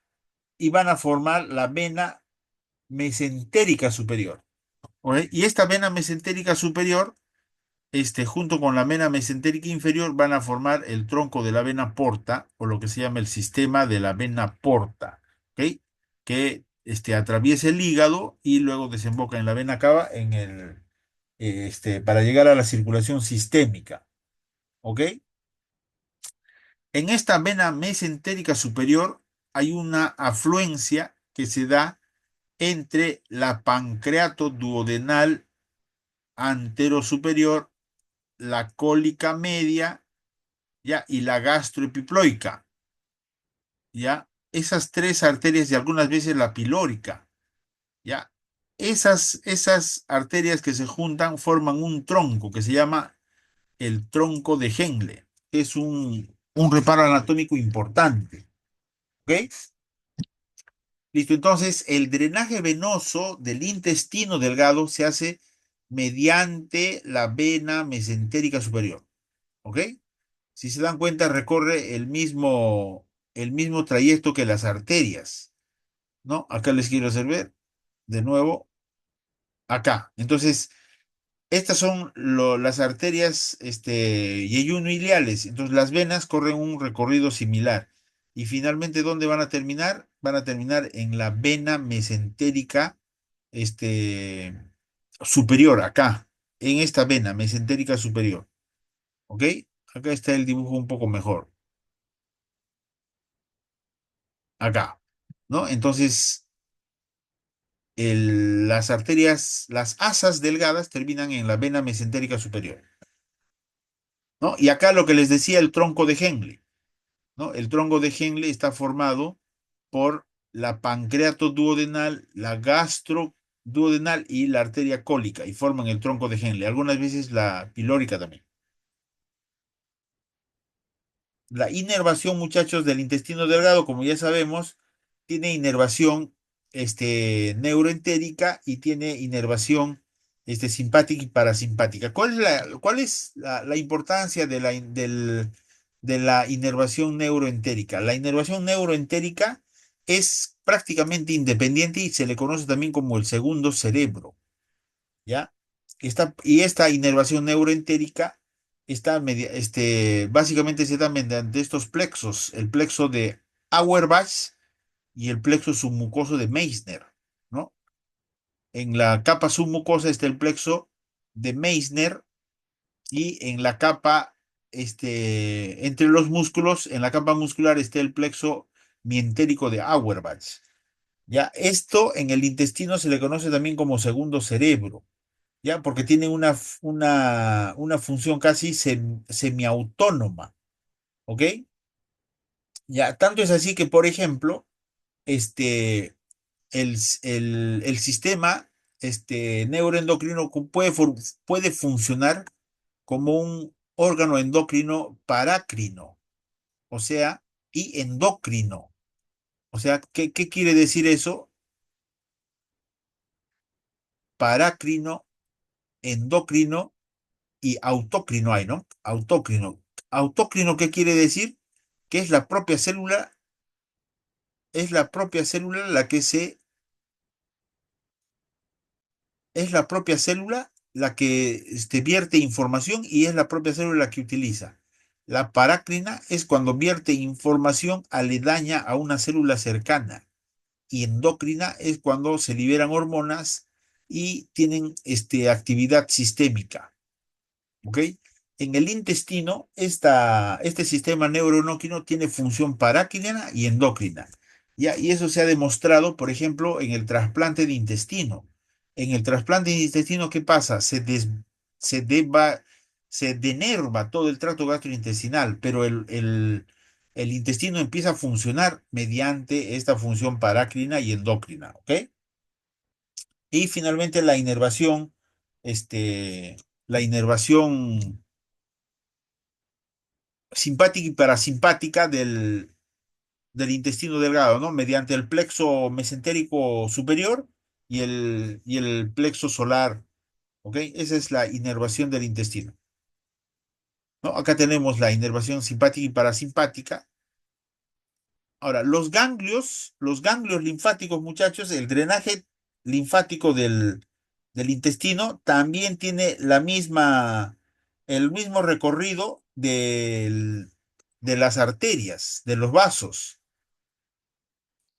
y van a formar la vena mesentérica superior. ¿Ok? Y esta vena mesentérica superior, junto con la vena mesentérica inferior, van a formar el tronco de la vena porta, o lo que se llama el sistema de la vena porta, ¿ok? Que atraviesa el hígado y luego desemboca en la vena cava para llegar a la circulación sistémica, ¿ok? En esta vena mesentérica superior hay una afluencia que se da entre la pancreato duodenal anterosuperior, la cólica media, ¿ya? Y la gastroepiploica, ¿ya? Esas tres arterias y algunas veces la pilórica, ¿ya? Esas arterias que se juntan forman un tronco que se llama el tronco de Henle. Es un reparo anatómico importante, ¿ok? Listo, entonces el drenaje venoso del intestino delgado se hace mediante la vena mesentérica superior, ¿ok? Si se dan cuenta, recorre el mismo trayecto que las arterias, ¿no? Acá les quiero hacer ver, de nuevo, acá. Entonces, estas son las arterias yeyunoileales. Entonces, las venas corren un recorrido similar. Y finalmente, ¿dónde van a terminar? Van a terminar en la vena mesentérica este, superior, acá, en esta vena mesentérica superior. ¿Ok? Acá está el dibujo un poco mejor. Acá, ¿no? Entonces, las arterias, las asas delgadas terminan en la vena mesentérica superior, ¿no? Y acá lo que les decía, el tronco de Henle, ¿no? El tronco de Henle está formado por la pancreato duodenal, la gastro duodenal y la arteria cólica y forman el tronco de Henle. Algunas veces la pilórica también. La inervación, muchachos, del intestino delgado, como ya sabemos, tiene inervación neuroentérica y tiene inervación simpática y parasimpática. ¿Cuál es la importancia de la inervación neuroentérica? La inervación neuroentérica es prácticamente independiente y se le conoce también como el segundo cerebro. ¿Ya? Y esta inervación neuroentérica básicamente se da mediante estos plexos, el plexo de Auerbach y el plexo submucoso de Meissner, ¿no? En la capa submucosa está el plexo de Meissner y en la capa, entre los músculos, en la capa muscular está el plexo mientérico de Auerbach. Ya, esto en el intestino se le conoce también como segundo cerebro. ¿Ya? Porque tiene una función casi semiautónoma, ¿ok? Ya, tanto es así que, por ejemplo, este, el sistema neuroendocrino puede funcionar como un órgano endocrino parácrino, o sea, y endocrino. O sea, ¿qué quiere decir eso? Parácrino, endocrino y autócrino hay, ¿no? Autócrino. Autócrino, ¿qué quiere decir? Que es la propia célula la que es la propia célula la que vierte información y es la propia célula la que utiliza. La parácrina es cuando vierte información aledaña a una célula cercana y endocrina es cuando se liberan hormonas y tienen actividad sistémica. ¿Ok? En el intestino, este sistema neuroendocrino tiene función parácrina y endocrina. ¿Ya? Y eso se ha demostrado, por ejemplo, en el trasplante de intestino. En el trasplante de intestino, ¿qué pasa? Se, deba- se denerva todo el tracto gastrointestinal, pero el intestino empieza a funcionar mediante esta función parácrina y endocrina. ¿Ok? Y finalmente la inervación simpática y parasimpática del intestino delgado, ¿no? Mediante el plexo mesentérico superior y el plexo solar, ¿ok? Esa es la inervación del intestino, ¿no? Acá tenemos la inervación simpática y parasimpática. Ahora, los ganglios linfáticos, muchachos, el drenaje linfático del intestino también tiene el mismo recorrido de las arterias, de los vasos,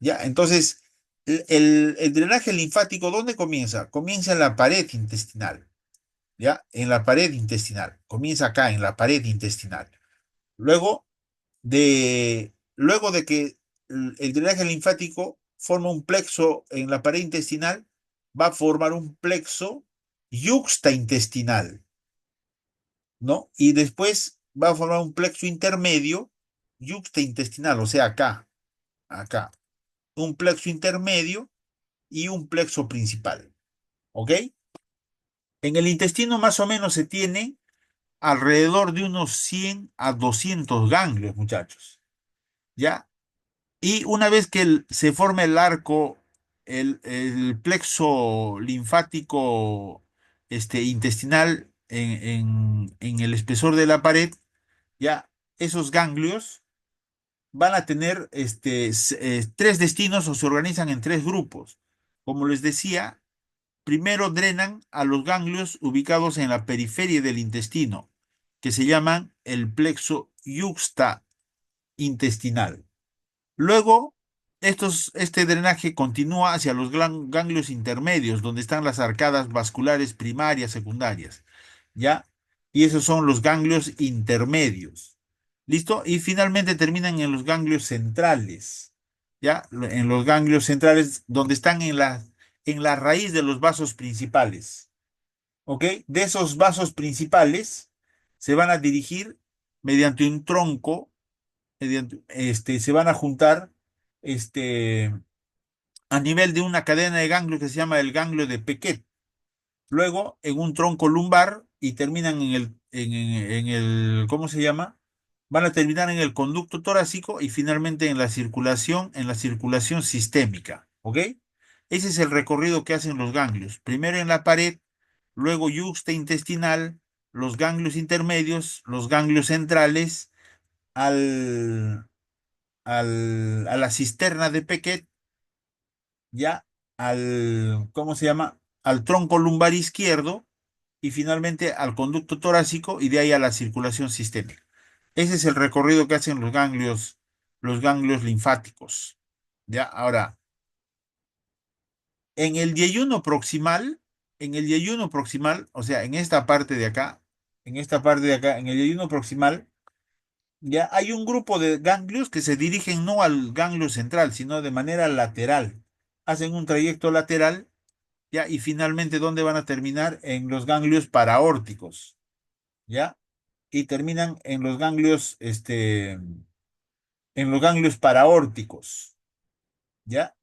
¿ya? Entonces, el drenaje linfático, ¿dónde comienza? Comienza en la pared intestinal, ¿ya? En la pared intestinal. Comienza acá, en la pared intestinal. Luego luego de que el drenaje linfático forma un plexo en la pared intestinal, va a formar un plexo yuxtaintestinal, ¿no? Y después va a formar un plexo intermedio yuxtaintestinal, o sea, acá, un plexo intermedio y un plexo principal, ¿ok? En el intestino más o menos se tiene alrededor de unos 100 a 200 ganglios, muchachos, ¿ya? Y una vez que se forma el arco, el plexo linfático intestinal en el espesor de la pared, ya esos ganglios van a tener tres destinos o se organizan en tres grupos. Como les decía, primero drenan a los ganglios ubicados en la periferia del intestino, que se llaman el plexo yuxta intestinal. Luego, este drenaje continúa hacia los ganglios intermedios, donde están las arcadas vasculares primarias, secundarias, ¿ya? Y esos son los ganglios intermedios. ¿Listo? Y finalmente terminan en los ganglios centrales, ¿ya? En los ganglios centrales, donde están en la raíz de los vasos principales, ¿ok? De esos vasos principales se van a dirigir mediante un tronco se van a juntar este, a nivel de una cadena de ganglios que se llama el ganglio de Pequet. Luego en un tronco lumbar y terminan ¿cómo se llama? Van a terminar en el conducto torácico y finalmente en la circulación sistémica. ¿Ok? Ese es el recorrido que hacen los ganglios. Primero en la pared, luego yuxta intestinal, los ganglios intermedios, los ganglios centrales, al, a la cisterna de Pequet, ya ¿cómo se llama? Al tronco lumbar izquierdo y finalmente al conducto torácico y de ahí a la circulación sistémica. Ese es el recorrido que hacen los ganglios linfáticos. Ya, ahora, en el yeyuno proximal, o sea, en esta parte de acá, en el yeyuno proximal, ya hay un grupo de ganglios que se dirigen no al ganglio central, sino de manera lateral. Hacen un trayecto lateral, ya, y finalmente, ¿dónde van a terminar? En los ganglios paraórticos, ¿ya? Y terminan en los ganglios paraórticos, ¿ya?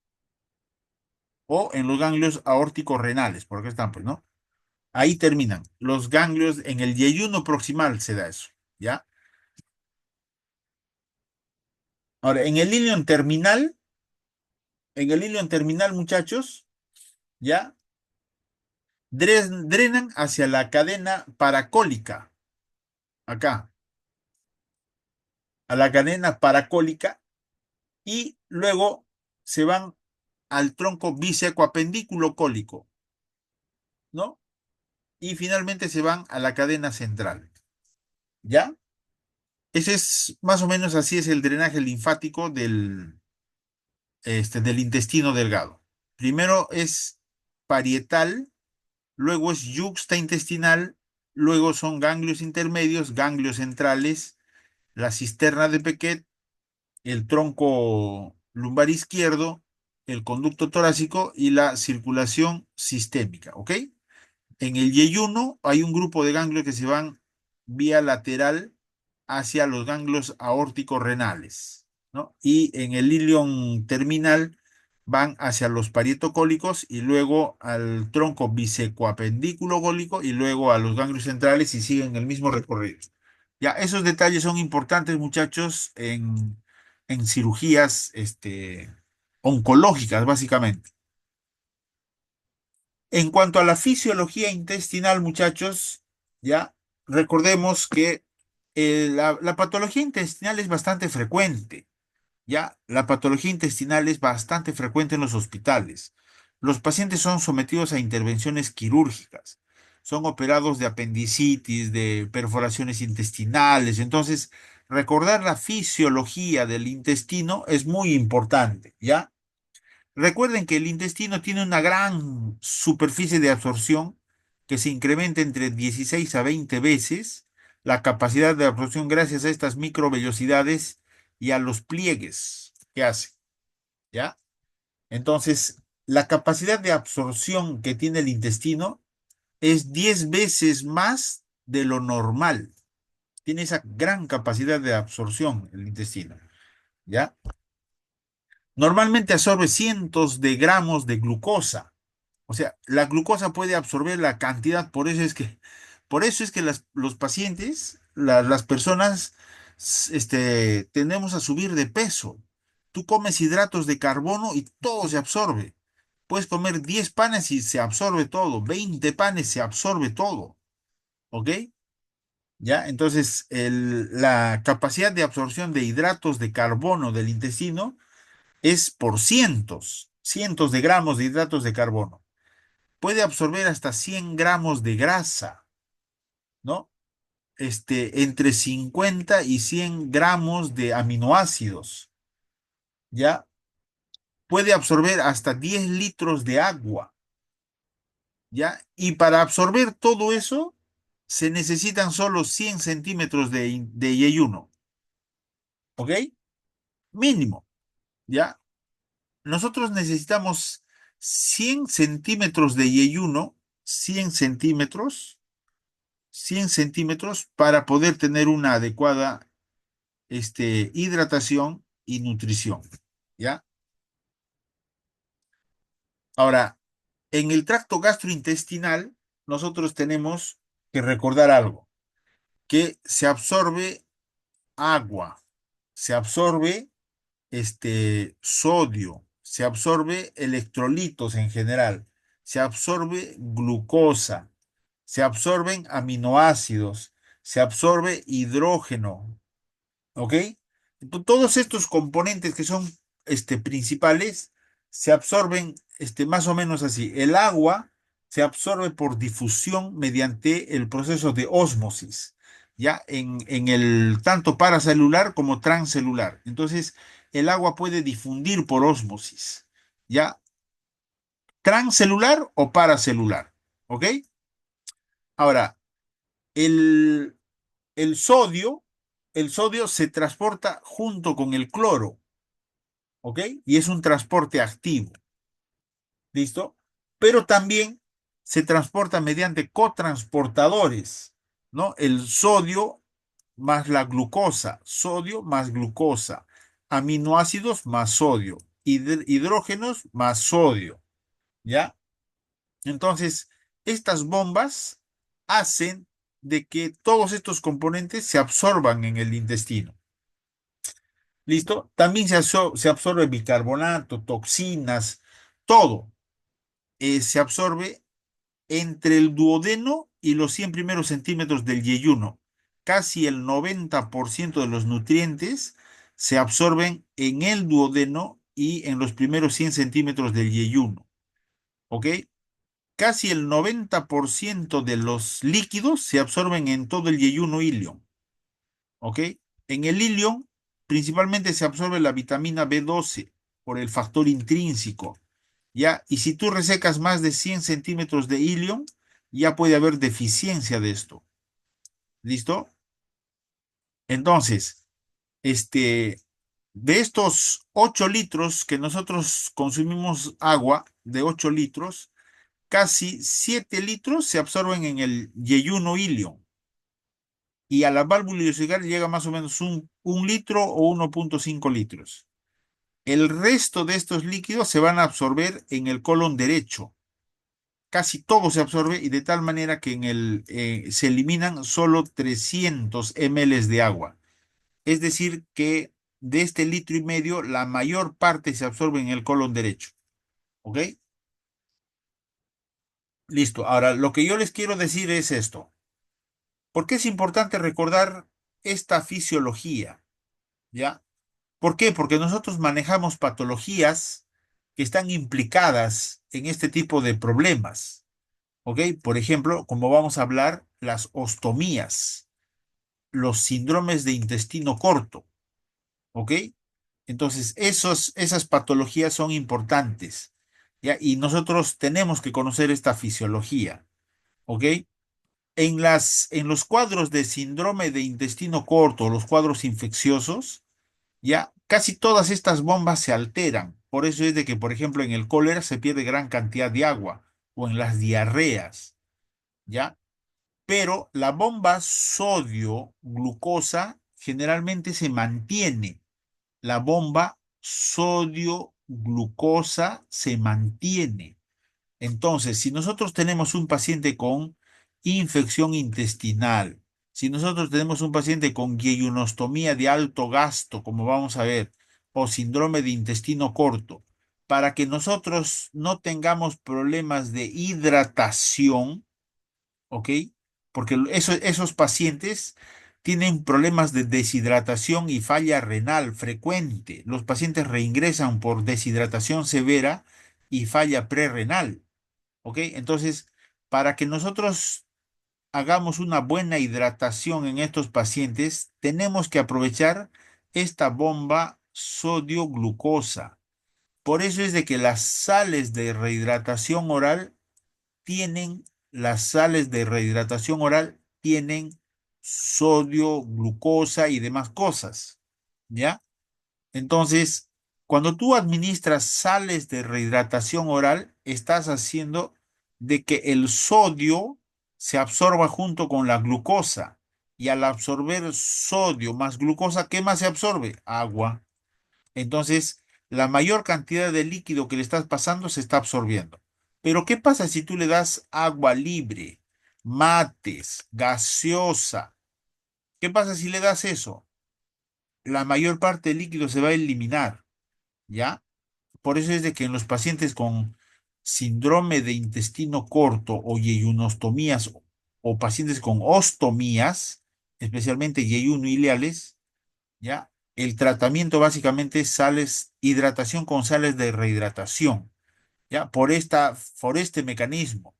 O en los ganglios aórticos renales, porque están, pues, ¿no? Ahí terminan. Los ganglios en el yeyuno proximal se da eso, ¿ya? Ahora, en el ilion terminal, muchachos, ¿ya? Drenan hacia la cadena paracólica, acá, a la cadena paracólica, y luego se van al tronco bisecoapendículo cólico, ¿no? Y finalmente se van a la cadena central, ¿ya? Ese es más o menos así es el drenaje linfático del intestino delgado. Primero es parietal, luego es yuxtaintestinal, luego son ganglios intermedios, ganglios centrales, la cisterna de Pequet, el tronco lumbar izquierdo, el conducto torácico y la circulación sistémica, ¿ok? En el yeyuno hay un grupo de ganglios que se van vía lateral hacia los ganglios aórticos renales, ¿no? Y en el ilion terminal van hacia los parietocólicos y luego al tronco bisecoapendículo cólico y luego a los ganglios centrales y siguen el mismo recorrido. Ya, esos detalles son importantes, muchachos, en cirugías oncológicas, básicamente. En cuanto a la fisiología intestinal, muchachos, ya recordemos que la patología intestinal es bastante frecuente, ya la patología intestinal es bastante frecuente en los hospitales. los pacientes son sometidos a intervenciones quirúrgicas, son operados de apendicitis, de perforaciones intestinales. Entonces, recordar la fisiología del intestino es muy importante, ¿ya? Recuerden que el intestino tiene una gran superficie de absorción que se incrementa entre 16 a 20 veces la capacidad de absorción gracias a estas microvellosidades y a los pliegues que hace, ¿ya? Entonces, la capacidad de absorción que tiene el intestino es 10 veces más de lo normal. Tiene esa gran capacidad de absorción el intestino, ¿ya? Normalmente absorbe cientos de gramos de glucosa. O sea, la glucosa puede absorber la cantidad, por eso es que los pacientes, las personas, tendemos a subir de peso. Tú comes hidratos de carbono y todo se absorbe. Puedes comer 10 panes y se absorbe todo, 20 panes se absorbe todo, ¿ok? ¿Ya? Entonces, la capacidad de absorción de hidratos de carbono del intestino es por cientos de gramos de hidratos de carbono. Puede absorber hasta 100 gramos de grasa, ¿no? Entre 50 y 100 gramos de aminoácidos, ¿ya? Puede absorber hasta 10 litros de agua, ¿ya? Y para absorber todo eso, se necesitan solo 100 centímetros de yeyuno, ¿ok? Mínimo, ¿ya? Nosotros necesitamos 100 centímetros de yeyuno, 100 centímetros, 100 centímetros para poder tener una adecuada hidratación y nutrición, ¿ya? Ahora, en el tracto gastrointestinal, nosotros tenemos que recordar algo, que se absorbe agua, se absorbe sodio, se absorbe electrolitos en general, se absorbe glucosa, se absorben aminoácidos, se absorbe hidrógeno, ¿ok? Todos estos componentes que son principales se absorben más o menos así. El agua se absorbe por difusión mediante el proceso de ósmosis, ya en el tanto paracelular como transcelular. Entonces, el agua puede difundir por ósmosis, ya transcelular o paracelular, ¿ok? Ahora, el, el sodio, el sodio se transporta junto con el cloro, ¿ok? Y es un transporte activo, ¿listo? Pero también se transporta mediante cotransportadores, ¿no? El sodio más la glucosa, sodio más glucosa, aminoácidos más sodio, hidrógenos más sodio, ¿ya? Entonces, estas bombas hacen de que todos estos componentes se absorban en el intestino. ¿Listo? También se absorbe bicarbonato, toxinas, todo se absorbe entre el duodeno y los 100 primeros centímetros del yeyuno. Casi el 90% de los nutrientes se absorben en el duodeno y en los primeros 100 centímetros del yeyuno. ¿Ok? Casi el 90% de los líquidos se absorben en todo el yeyuno ilion. ¿Ok? En el ilion principalmente se absorbe la vitamina B12 por el factor intrínseco, ¿ya? Y si tú resecas más de 100 centímetros de ilion, ya puede haber deficiencia de esto. ¿Listo? Entonces, de estos 8 litros que nosotros consumimos agua, de 8 litros, casi 7 litros se absorben en el yeyuno ilion. Y a la válvula ileocecal llega más o menos un litro o 1,5 litros. El resto de estos líquidos se van a absorber en el colon derecho. Casi todo se absorbe y de tal manera que se eliminan solo 300 ml de agua. Es decir, que de este litro y medio, la mayor parte se absorbe en el colon derecho. ¿Ok? Listo. Ahora, lo que yo les quiero decir es esto. ¿Por qué es importante recordar esta fisiología? ¿Ya? ¿Por qué? Porque nosotros manejamos patologías que están implicadas en este tipo de problemas. ¿Ok? Por ejemplo, como vamos a hablar, las ostomías, los síndromes de intestino corto. ¿Ok? Entonces, esas patologías son importantes, ¿ya? Y nosotros tenemos que conocer esta fisiología, ¿ok? En los cuadros de síndrome de intestino corto, los cuadros infecciosos, ya casi todas estas bombas se alteran. Por eso es de que, por ejemplo, en el cólera se pierde gran cantidad de agua o en las diarreas, ¿ya? Pero la bomba sodio-glucosa generalmente se mantiene. La bomba sodio-glucosa se mantiene. Entonces, si nosotros tenemos un paciente con infección intestinal, si nosotros tenemos un paciente con yeyunostomía de alto gasto, como vamos a ver, o síndrome de intestino corto, para que nosotros no tengamos problemas de hidratación, ¿ok? Porque esos pacientes tienen problemas de deshidratación y falla renal frecuente. Los pacientes reingresan por deshidratación severa y falla prerrenal, ¿ok? Entonces, para que nosotros hagamos una buena hidratación en estos pacientes, tenemos que aprovechar esta bomba sodio-glucosa. Por eso es de que las sales de rehidratación oral tienen, las sales de rehidratación oral tienen sodio, glucosa y demás cosas, ¿ya? Entonces, cuando tú administras sales de rehidratación oral, estás haciendo de que el sodio se absorba junto con la glucosa. Y al absorber sodio más glucosa, ¿qué más se absorbe? Agua. Entonces, la mayor cantidad de líquido que le estás pasando se está absorbiendo. Pero ¿qué pasa si tú le das agua libre, mates, gaseosa? ¿Qué pasa si le das eso? La mayor parte del líquido se va a eliminar, ¿ya? Por eso es de que en los pacientes con síndrome de intestino corto o yeyunostomías o pacientes con ostomías, especialmente yeyuno-ileales, ¿ya? El tratamiento básicamente es sales, hidratación con sales de rehidratación, ¿ya? Por este mecanismo,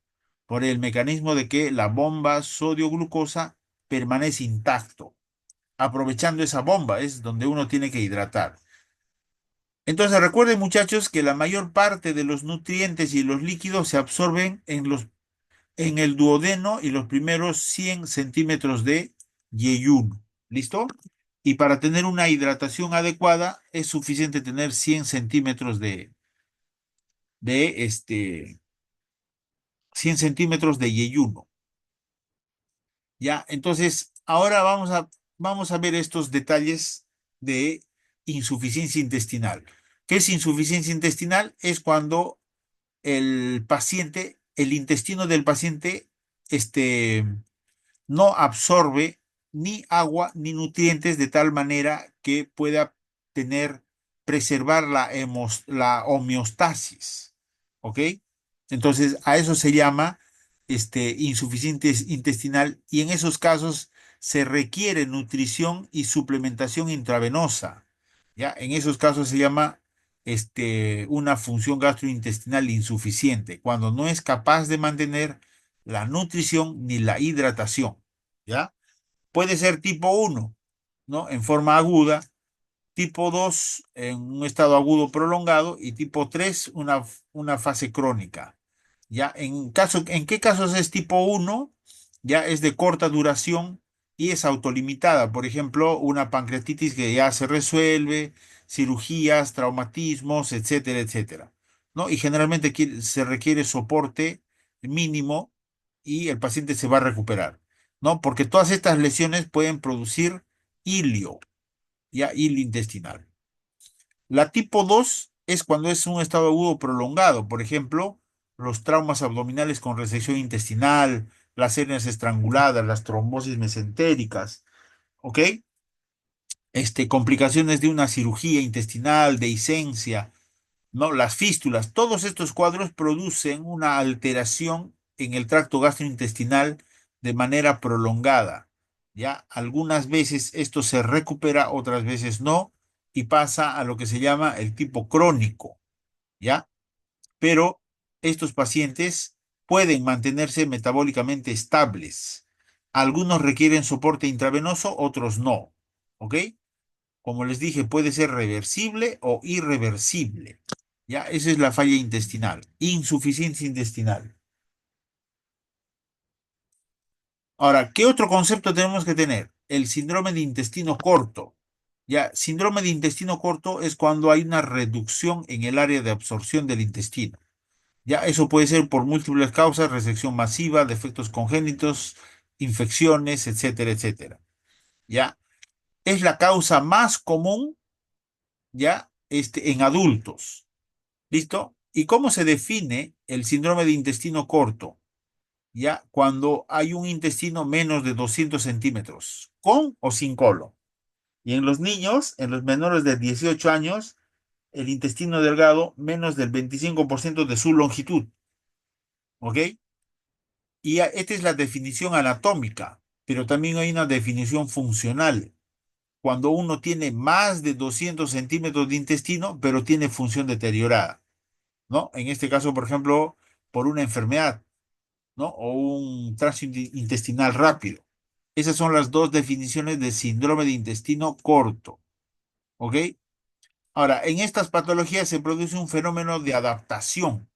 por el mecanismo de que la bomba sodio-glucosa permanece intacto. Aprovechando esa bomba es donde uno tiene que hidratar. Entonces recuerden muchachos que la mayor parte de los nutrientes y los líquidos se absorben en el duodeno y los primeros 100 centímetros de yeyuno. ¿Listo? Y para tener una hidratación adecuada es suficiente tener 100 centímetros de 100 centímetros de yeyuno. ¿Ya? Entonces, ahora vamos a ver estos detalles de insuficiencia intestinal. ¿Qué es insuficiencia intestinal? Es cuando el paciente, el intestino del paciente, no absorbe ni agua ni nutrientes de tal manera que pueda tener, preservar la homeostasis. ¿Ok? Entonces, a eso se llama insuficiencia intestinal y en esos casos se requiere nutrición y suplementación intravenosa. ¿Ya? En esos casos se llama una función gastrointestinal insuficiente, cuando no es capaz de mantener la nutrición ni la hidratación. ¿Ya? Puede ser tipo uno, ¿no? En forma aguda, tipo 2 en un estado agudo prolongado y tipo 3 una fase crónica. ¿Ya? ¿En qué casos es tipo uno? Ya es de corta duración y es autolimitada. Por ejemplo, una pancreatitis que ya se resuelve, cirugías, traumatismos, etcétera, etcétera. ¿No? Y generalmente se requiere soporte mínimo y el paciente se va a recuperar. ¿No? Porque todas estas lesiones pueden producir hilio, ya hilio intestinal. La tipo 2 es cuando es un estado agudo prolongado, por ejemplo, los traumas abdominales con resección intestinal, las hernias estranguladas, las trombosis mesentéricas, ¿ok? Complicaciones de una cirugía intestinal, dehiscencia, ¿no? Las fístulas, todos estos cuadros producen una alteración en el tracto gastrointestinal de manera prolongada, ¿ya? Algunas veces esto se recupera, otras veces no, y pasa a lo que se llama el tipo crónico, ¿ya? pero estos pacientes pueden mantenerse metabólicamente estables. Algunos requieren soporte intravenoso, otros no. ¿Ok? Como les dije, puede ser reversible o irreversible. Ya, esa es la falla intestinal, insuficiencia intestinal. Ahora, ¿qué otro concepto tenemos que tener? El síndrome de intestino corto. Ya, síndrome de intestino corto es cuando hay una reducción en el área de absorción del intestino. Ya, eso puede ser por múltiples causas, resección masiva, defectos congénitos, infecciones, etcétera, etcétera. Ya, es la causa más común, ya, en adultos. ¿Listo? ¿Y cómo se define el síndrome de intestino corto? Ya, cuando hay un intestino menos de 200 centímetros, con o sin colon. Y en los niños, en los menores de 18 años, el intestino delgado menos del 25% de su longitud. ¿Ok? Y esta es la definición anatómica, pero también hay una definición funcional. Cuando uno tiene más de 200 centímetros de intestino, pero tiene función deteriorada, ¿no? En este caso, por ejemplo, por una enfermedad, ¿no? O un tránsito intestinal rápido. Esas son las dos definiciones de síndrome de intestino corto, ¿ok? Ahora, en estas patologías se produce un fenómeno de adaptación,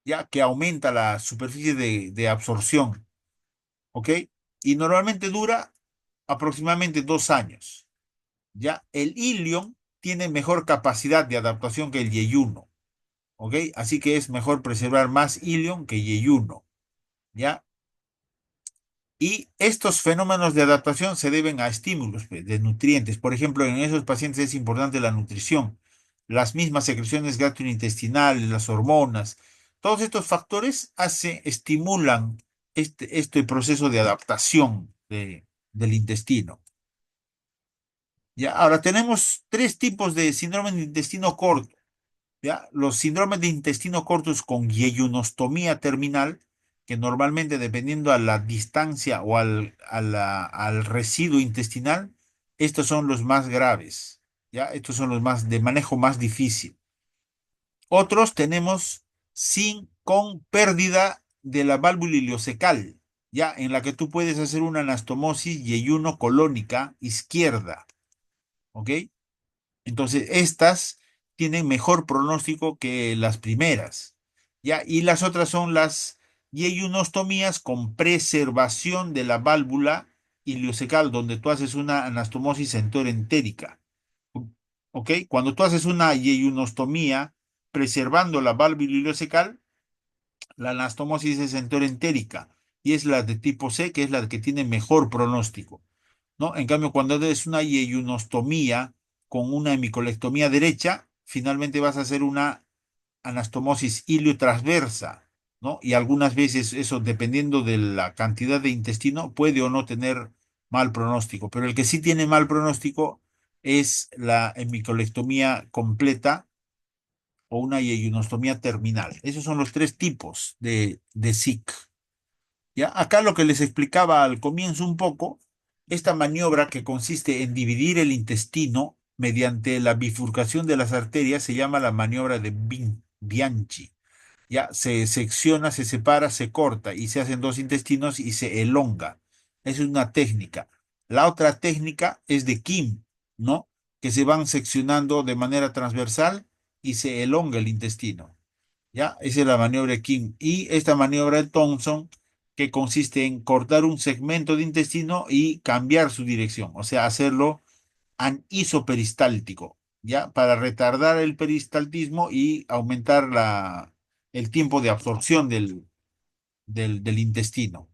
ya que aumenta la superficie de absorción, ¿ok? Y normalmente dura aproximadamente 2 años, ¿ya? El ilion tiene mejor capacidad de adaptación que el yeyuno, ¿ok? Así que es mejor preservar más ilion que yeyuno, ¿ya? Y estos fenómenos de adaptación se deben a estímulos pues, de nutrientes. Por ejemplo, en esos pacientes es importante la nutrición, las mismas secreciones gastrointestinales, las hormonas. Todos estos factores estimulan este proceso de adaptación del intestino. Ya, ahora tenemos tres tipos de síndrome de intestino corto. ¿Ya? Los síndromes de intestino cortos con yeyunostomía terminal, que normalmente dependiendo a la distancia o al residuo intestinal, estos son los más graves, ¿ya? Estos son los más de manejo más difícil. Otros tenemos con pérdida de la válvula ileocecal, ¿ya? En la que tú puedes hacer una anastomosis yeyuno colónica izquierda, ¿ok? Entonces, estas tienen mejor pronóstico que las primeras, ¿ya? Y las otras son las yeyunostomías con preservación de la válvula ileocecal, donde tú haces una anastomosis enterentérica, ¿ok? Cuando tú haces una yeyunostomía preservando la válvula ileocecal, la anastomosis es enterentérica y es la de tipo C, que es la que tiene mejor pronóstico. ¿No? En cambio, cuando haces una yeyunostomía con una hemicolectomía derecha, finalmente vas a hacer una anastomosis iliotransversa, ¿no? Y algunas veces eso, dependiendo de la cantidad de intestino, puede o no tener mal pronóstico, pero el que sí tiene mal pronóstico es la hemicolectomía completa o una yeyunostomía terminal. Esos son los tres tipos de SIC. ¿Ya? Acá lo que les explicaba al comienzo un poco, esta maniobra que consiste en dividir el intestino mediante la bifurcación de las arterias se llama la maniobra de Bianchi. Ya se secciona, se separa, se corta y se hacen dos intestinos y se elonga. Esa es una técnica. La otra técnica es de Kim, ¿no? Que se van seccionando de manera transversal y se elonga el intestino. ¿Ya? Esa es la maniobra de Kim. Y esta maniobra de Thompson, que consiste en cortar un segmento de intestino y cambiar su dirección, o sea, hacerlo anisoperistáltico, ¿ya? Para retardar el peristaltismo y aumentar el tiempo de absorción del intestino.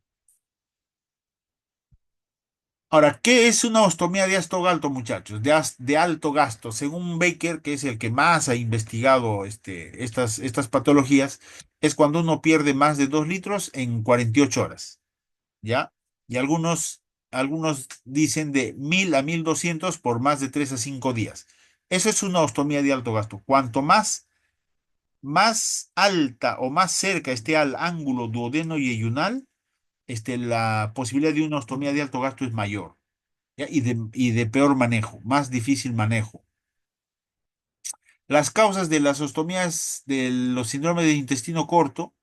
Ahora, ¿qué es una ostomía de alto gasto, muchachos? De alto gasto. Según Baker, que es el que más ha investigado estas patologías, es cuando uno pierde más de 2 litros en 48 horas, ¿ya? Y algunos dicen de 1000 a 1200 por más de 3 a 5 días. Eso es una ostomía de alto gasto. Cuanto más alta o más cerca esté al ángulo duodeno y yeyunal, la posibilidad de una ostomía de alto gasto es mayor. ¿Ya? Y de peor manejo, más difícil manejo. Las causas de las ostomías de los síndromes de intestino corto,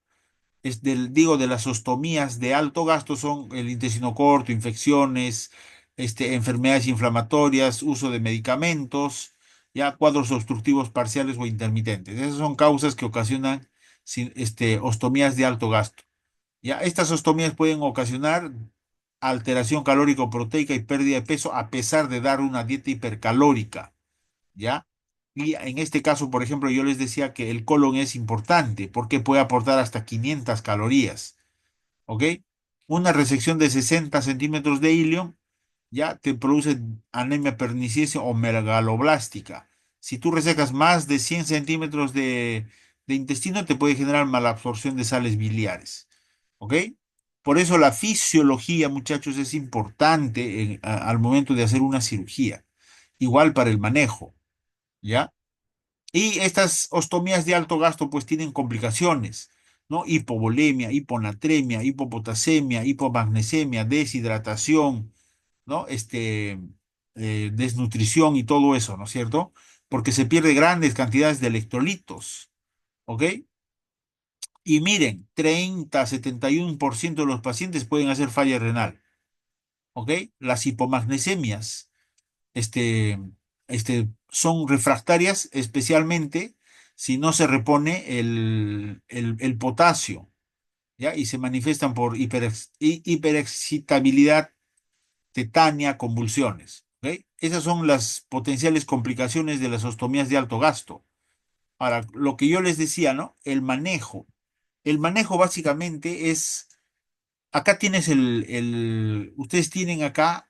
digo, de las ostomías de alto gasto son el intestino corto, infecciones, enfermedades inflamatorias, uso de medicamentos, ya cuadros obstructivos parciales o intermitentes. Esas son causas que ocasionan ostomías de alto gasto. Ya, estas ostomías pueden ocasionar alteración calórico-proteica y pérdida de peso a pesar de dar una dieta hipercalórica. ¿Ya? Y en este caso, por ejemplo, yo les decía que el colon es importante porque puede aportar hasta 500 calorías, ¿ok? Una resección de 60 centímetros de ilion ya te produce anemia perniciosa o megaloblástica. Si tú resecas más de 100 centímetros de intestino, te puede generar malabsorción de sales biliares, ¿ok? Por eso la fisiología, muchachos, es importante al momento de hacer una cirugía. Igual para el manejo. ¿Ya? Y estas ostomías de alto gasto pues tienen complicaciones, ¿no? Hipovolemia, hiponatremia, hipopotasemia, hipomagnesemia, deshidratación, ¿no? Desnutrición y todo eso, ¿no es cierto? Porque se pierde grandes cantidades de electrolitos, ¿ok? Y miren, 30 a 71% de los pacientes pueden hacer falla renal, ¿ok? Las hipomagnesemias son refractarias, especialmente si no se repone el potasio, ¿ya? Y se manifiestan por hiperexcitabilidad, tetania, convulsiones, ¿ok? Esas son las potenciales complicaciones de las ostomías de alto gasto. Ahora, lo que yo les decía, ¿no? El manejo. El manejo básicamente es. Acá tienes ustedes tienen acá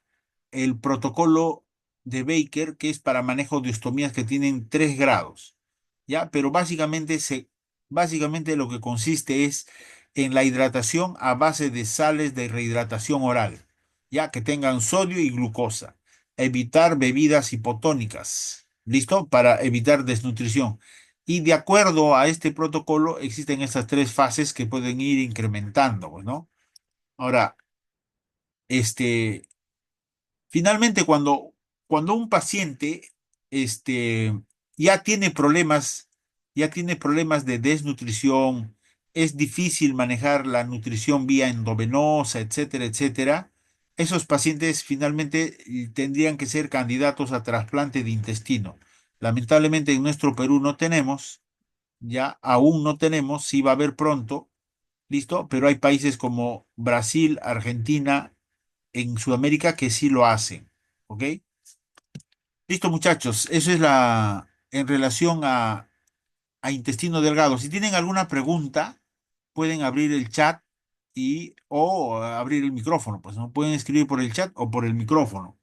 el protocolo de Baker, que es para manejo de ostomías que tienen 3 grados, ¿ya? Pero básicamente lo que consiste es en la hidratación a base de sales de rehidratación oral, ya que tengan sodio y glucosa. Evitar bebidas hipotónicas, ¿listo? Para evitar desnutrición. Y de acuerdo a este protocolo, existen estas 3 fases que pueden ir incrementando, pues, ¿no? Ahora, este, finalmente cuando un paciente, este, ya tiene problemas, ya tiene problemas de desnutrición, es difícil manejar la nutrición vía endovenosa, etcétera, etcétera, esos pacientes finalmente tendrían que ser candidatos a trasplante de intestino. Lamentablemente en nuestro Perú no tenemos, ya aún no tenemos, sí va a haber pronto, listo, pero hay países como Brasil, Argentina, en Sudamérica que sí lo hacen. ¿Ok? Listo, muchachos. Eso es en relación a intestino delgado. Si tienen alguna pregunta, pueden abrir el chat o abrir el micrófono. Pues no pueden escribir por el chat o por el micrófono.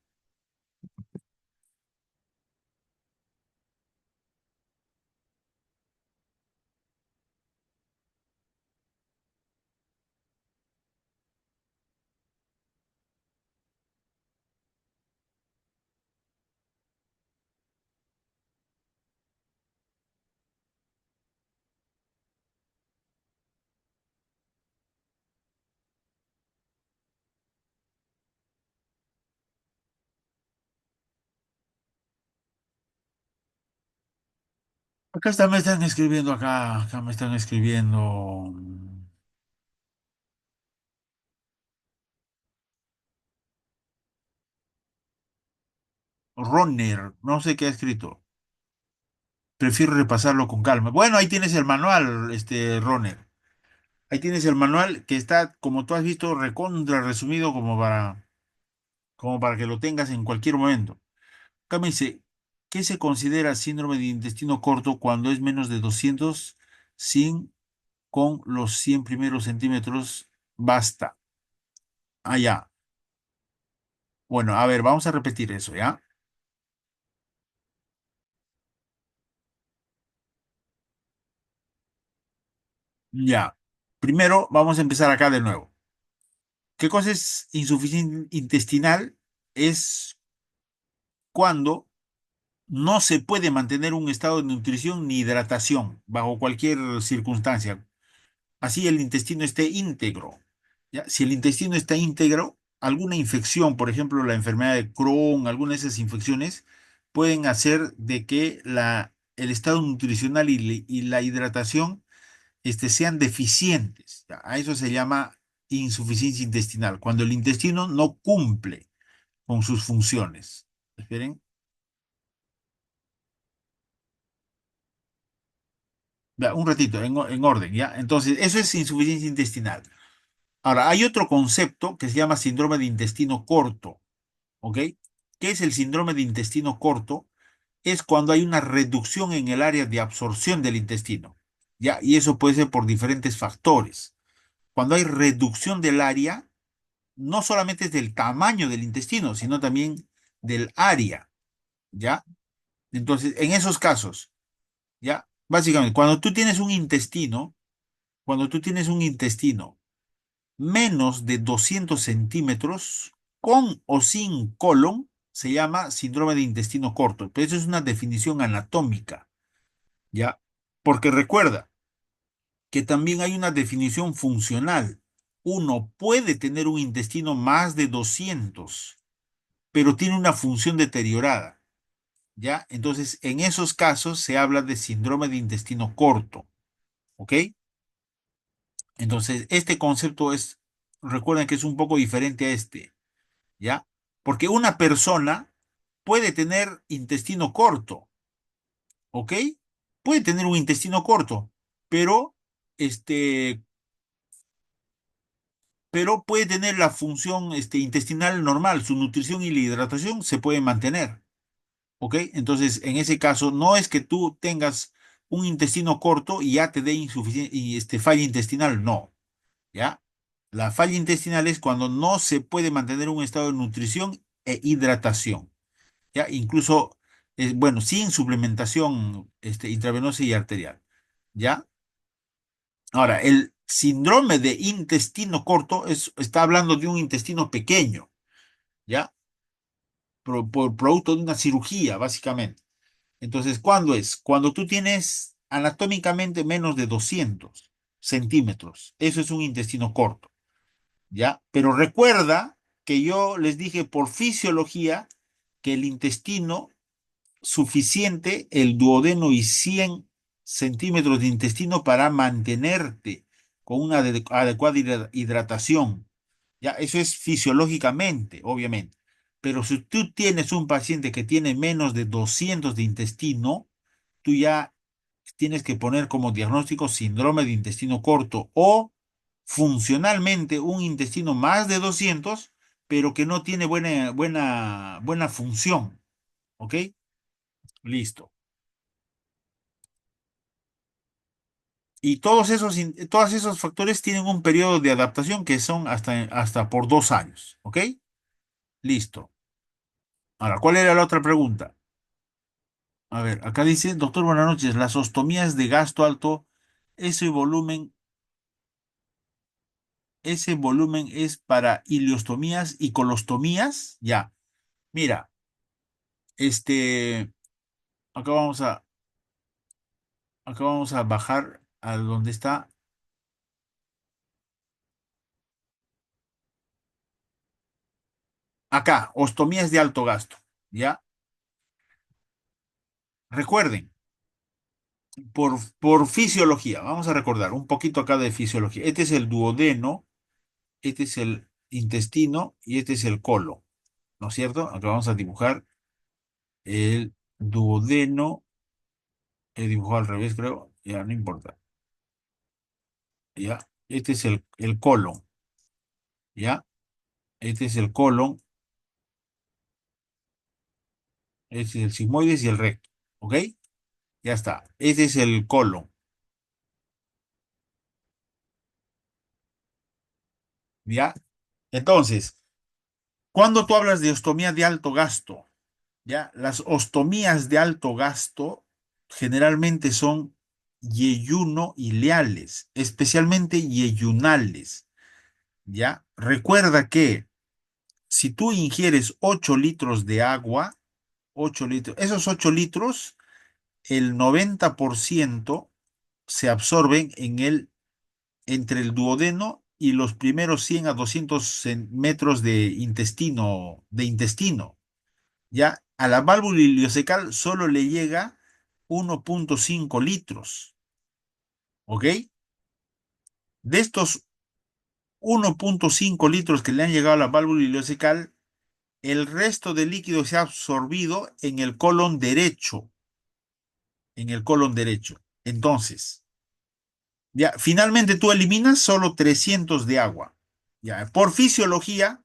Me están escribiendo acá me están escribiendo Ronner, no sé qué ha escrito. Prefiero repasarlo con calma. Bueno, ahí tienes el manual, Ronner. Ahí tienes el manual que está, como tú has visto, recontra resumido como para que lo tengas en cualquier momento. Acá me dice, ¿qué se considera síndrome de intestino corto cuando es menos de 200 sin con los 100 primeros centímetros? Basta. Ah, ya. Bueno, a ver, vamos a repetir eso, ¿ya? Ya. Primero, vamos a empezar acá de nuevo. ¿Qué cosa es insuficiencia intestinal? Es cuando no se puede mantener un estado de nutrición ni hidratación bajo cualquier circunstancia. Así el intestino esté íntegro. ¿Ya? Si el intestino está íntegro, alguna infección, por ejemplo, la enfermedad de Crohn, algunas de esas infecciones pueden hacer de que el estado nutricional y la hidratación sean deficientes. ¿Ya? A eso se llama insuficiencia intestinal, cuando el intestino no cumple con sus funciones. Esperen, vea, un ratito, en orden, ¿ya? Entonces, eso es insuficiencia intestinal. Ahora, hay otro concepto que se llama síndrome de intestino corto, ¿ok? ¿Qué es el síndrome de intestino corto? Es cuando hay una reducción en el área de absorción del intestino, ¿ya? Y eso puede ser por diferentes factores. Cuando hay reducción del área, no solamente es del tamaño del intestino, sino también del área, ¿ya? Entonces, en esos casos, ¿ya? Básicamente, cuando tú tienes un intestino menos de 200 centímetros, con o sin colon, se llama síndrome de intestino corto. Pero eso es una definición anatómica, ¿ya? Porque recuerda que también hay una definición funcional. Uno puede tener un intestino más de 200, pero tiene una función deteriorada, ¿ya? Entonces, en esos casos se habla de síndrome de intestino corto, ¿ok? Entonces, este concepto recuerden que es un poco diferente a este, ¿ya? Porque una persona puede tener intestino corto, ¿ok? Puede tener un intestino corto, pero, este, pero puede tener la función, intestinal normal, su nutrición y la hidratación se pueden mantener. ¿Ok? Entonces, en ese caso, no es que tú tengas un intestino corto y ya te dé insuficiente y falla intestinal, no, ¿ya? La falla intestinal es cuando no se puede mantener un estado de nutrición e hidratación, ¿ya? Incluso, bueno, sin suplementación, intravenosa y arterial, ¿ya? Ahora, el síndrome de intestino corto está hablando de un intestino pequeño, ¿ya? Por producto de una cirugía, básicamente. Entonces, ¿cuándo es? Cuando tú tienes anatómicamente menos de 200 centímetros. Eso es un intestino corto, ¿ya? Pero recuerda que yo les dije por fisiología que el intestino suficiente, el duodeno y 100 centímetros de intestino para mantenerte con una adecuada hidratación. Ya, eso es fisiológicamente, obviamente. Pero si tú tienes un paciente que tiene menos de 200 de intestino, tú ya tienes que poner como diagnóstico síndrome de intestino corto o funcionalmente un intestino más de 200, pero que no tiene buena función. ¿Ok? Listo. Y todos esos factores tienen un periodo de adaptación que son hasta por 2 años. ¿Ok? Listo. Ahora, ¿cuál era la otra pregunta? A ver, acá dice, doctor, buenas noches. Las ostomías de gasto alto, ese volumen, ese volumen es para ileostomías y colostomías. Ya. Mira, este, acá vamos a, acá vamos a bajar a donde está. Acá, ostomías de alto gasto. Ya. Recuerden. Por fisiología, vamos a recordar un poquito acá de fisiología. Este es el duodeno, este es el intestino y este es el colon, ¿no es cierto? Acá vamos a dibujar el duodeno, he dibujado al revés, creo, ya no importa, ya. Este es el colon, ya. Este es el colon, este es el sigmoides y el recto, ¿ok? Ya está. Este es el colon, ¿ya? Entonces, cuando tú hablas de ostomía de alto gasto, ¿ya? Las ostomías de alto gasto generalmente son yeyuno-ileales, especialmente yeyunales, ¿ya? Recuerda que si tú ingieres 8 litros de agua, 8 litros, esos 8 litros, el 90% se absorben entre el duodeno y los primeros 100 a 200 metros de intestino. ¿Ya? A la válvula ileocecal solo le llega 1,5 litros, ¿ok? De estos 1,5 litros que le han llegado a la válvula ileocecal, el resto del líquido se ha absorbido en el colon derecho. Entonces, ya, finalmente tú eliminas solo 300 de agua. Ya, por fisiología,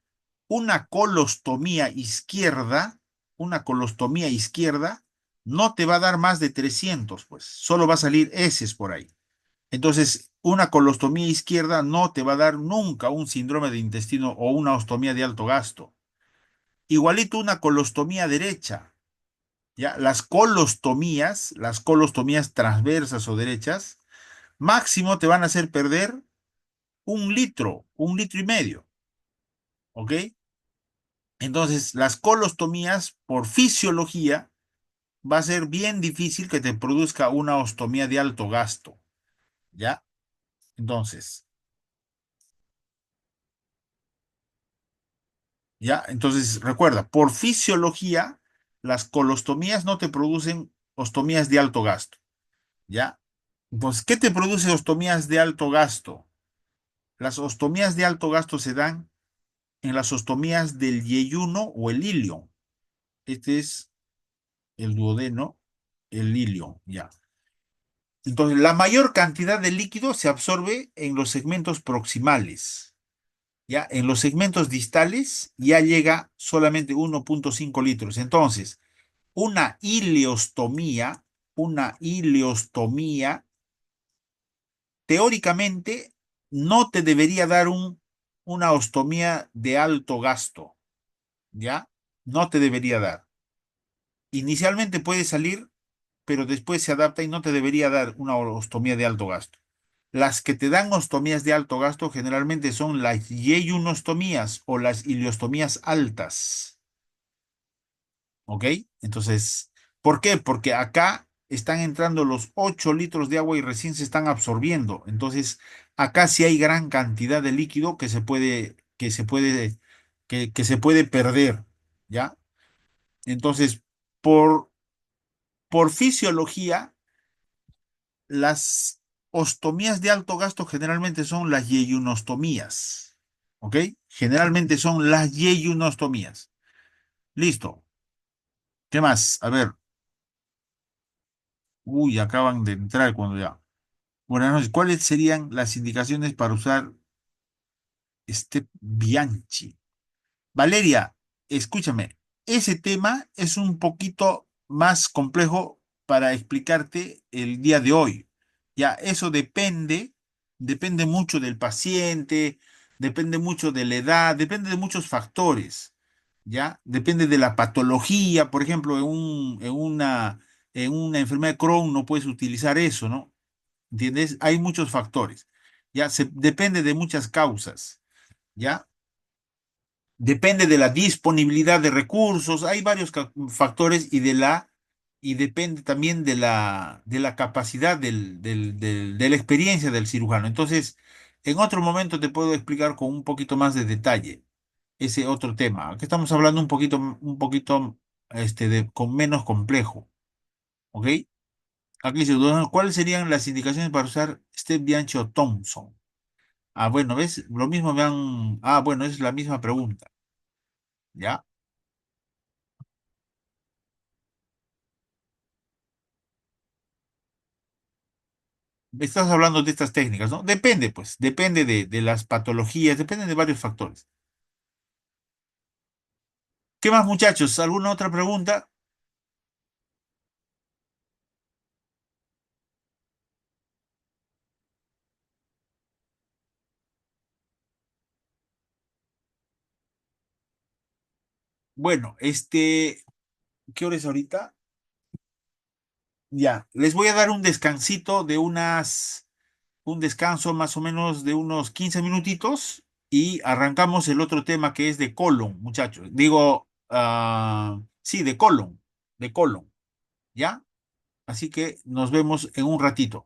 una colostomía izquierda, una colostomía izquierda no te va a dar más de 300, pues, solo va a salir heces por ahí. Entonces, una colostomía izquierda no te va a dar nunca un síndrome de intestino o una ostomía de alto gasto. Igualito una colostomía derecha, ¿ya? Las colostomías transversas o derechas, máximo te van a hacer perder 1 litro, 1,5 litros, ¿ok? Entonces, las colostomías, por fisiología, va a ser bien difícil que te produzca una ostomía de alto gasto, ¿ya? Entonces, ¿ya? Entonces, recuerda, por fisiología, las colostomías no te producen ostomías de alto gasto, ¿ya? Entonces, ¿qué te produce ostomías de alto gasto? Las ostomías de alto gasto se dan en las ostomías del yeyuno o el ilion. Este es el duodeno, el ilion, ya. Entonces, la mayor cantidad de líquido se absorbe en los segmentos proximales, ya. En los segmentos distales ya llega solamente 1,5 litros. Entonces, una ileostomía, teóricamente, no te debería dar una ostomía de alto gasto, ¿ya? No te debería dar. Inicialmente puede salir, pero después se adapta y no te debería dar una ostomía de alto gasto. Las que te dan ostomías de alto gasto generalmente son las yeyunostomías o las ileostomías altas. ¿Ok? Entonces, ¿por qué? Porque acá están entrando los 8 litros de agua y recién se están absorbiendo. Entonces, acá sí hay gran cantidad de líquido que se puede perder, ¿ya? Entonces, por, por fisiología, las ostomías de alto gasto generalmente son las yeyunostomías, ¿ok? Generalmente son las yeyunostomías. Listo. ¿Qué más? A ver. Uy, acaban de entrar cuando ya. Buenas noches. ¿Cuáles serían las indicaciones para usar este Bianchi? Valeria, escúchame, ese tema es un poquito más complejo para explicarte el día de hoy. Ya, eso depende mucho del paciente, depende mucho de la edad, depende de muchos factores. Ya, depende de la patología, por ejemplo, en una enfermedad de Crohn no puedes utilizar eso, ¿no? ¿Entiendes? Hay muchos factores. Ya, depende de muchas causas. ¿Ya? Depende de la disponibilidad de recursos, hay varios factores y depende también de la capacidad de la experiencia del cirujano. Entonces, en otro momento te puedo explicar con un poquito más de detalle ese otro tema. Aquí estamos hablando un poquito con menos complejo, ¿ok? Aquí dice, "Don, ¿cuáles serían las indicaciones para usar Step Bianchi o Thompson?" Ah, bueno, ¿ves? Lo mismo bueno, es la misma pregunta, ¿ya? Estás hablando de estas técnicas, ¿no? Depende, pues, depende de las patologías, depende de varios factores. ¿Qué más, muchachos? ¿Alguna otra pregunta? Bueno, ¿qué hora es ahorita? Ya, les voy a dar un descansito un descanso más o menos de unos 15 minutitos y arrancamos el otro tema que es de colon, muchachos. Digo, sí, de colon, ¿ya? Así que nos vemos en un ratito.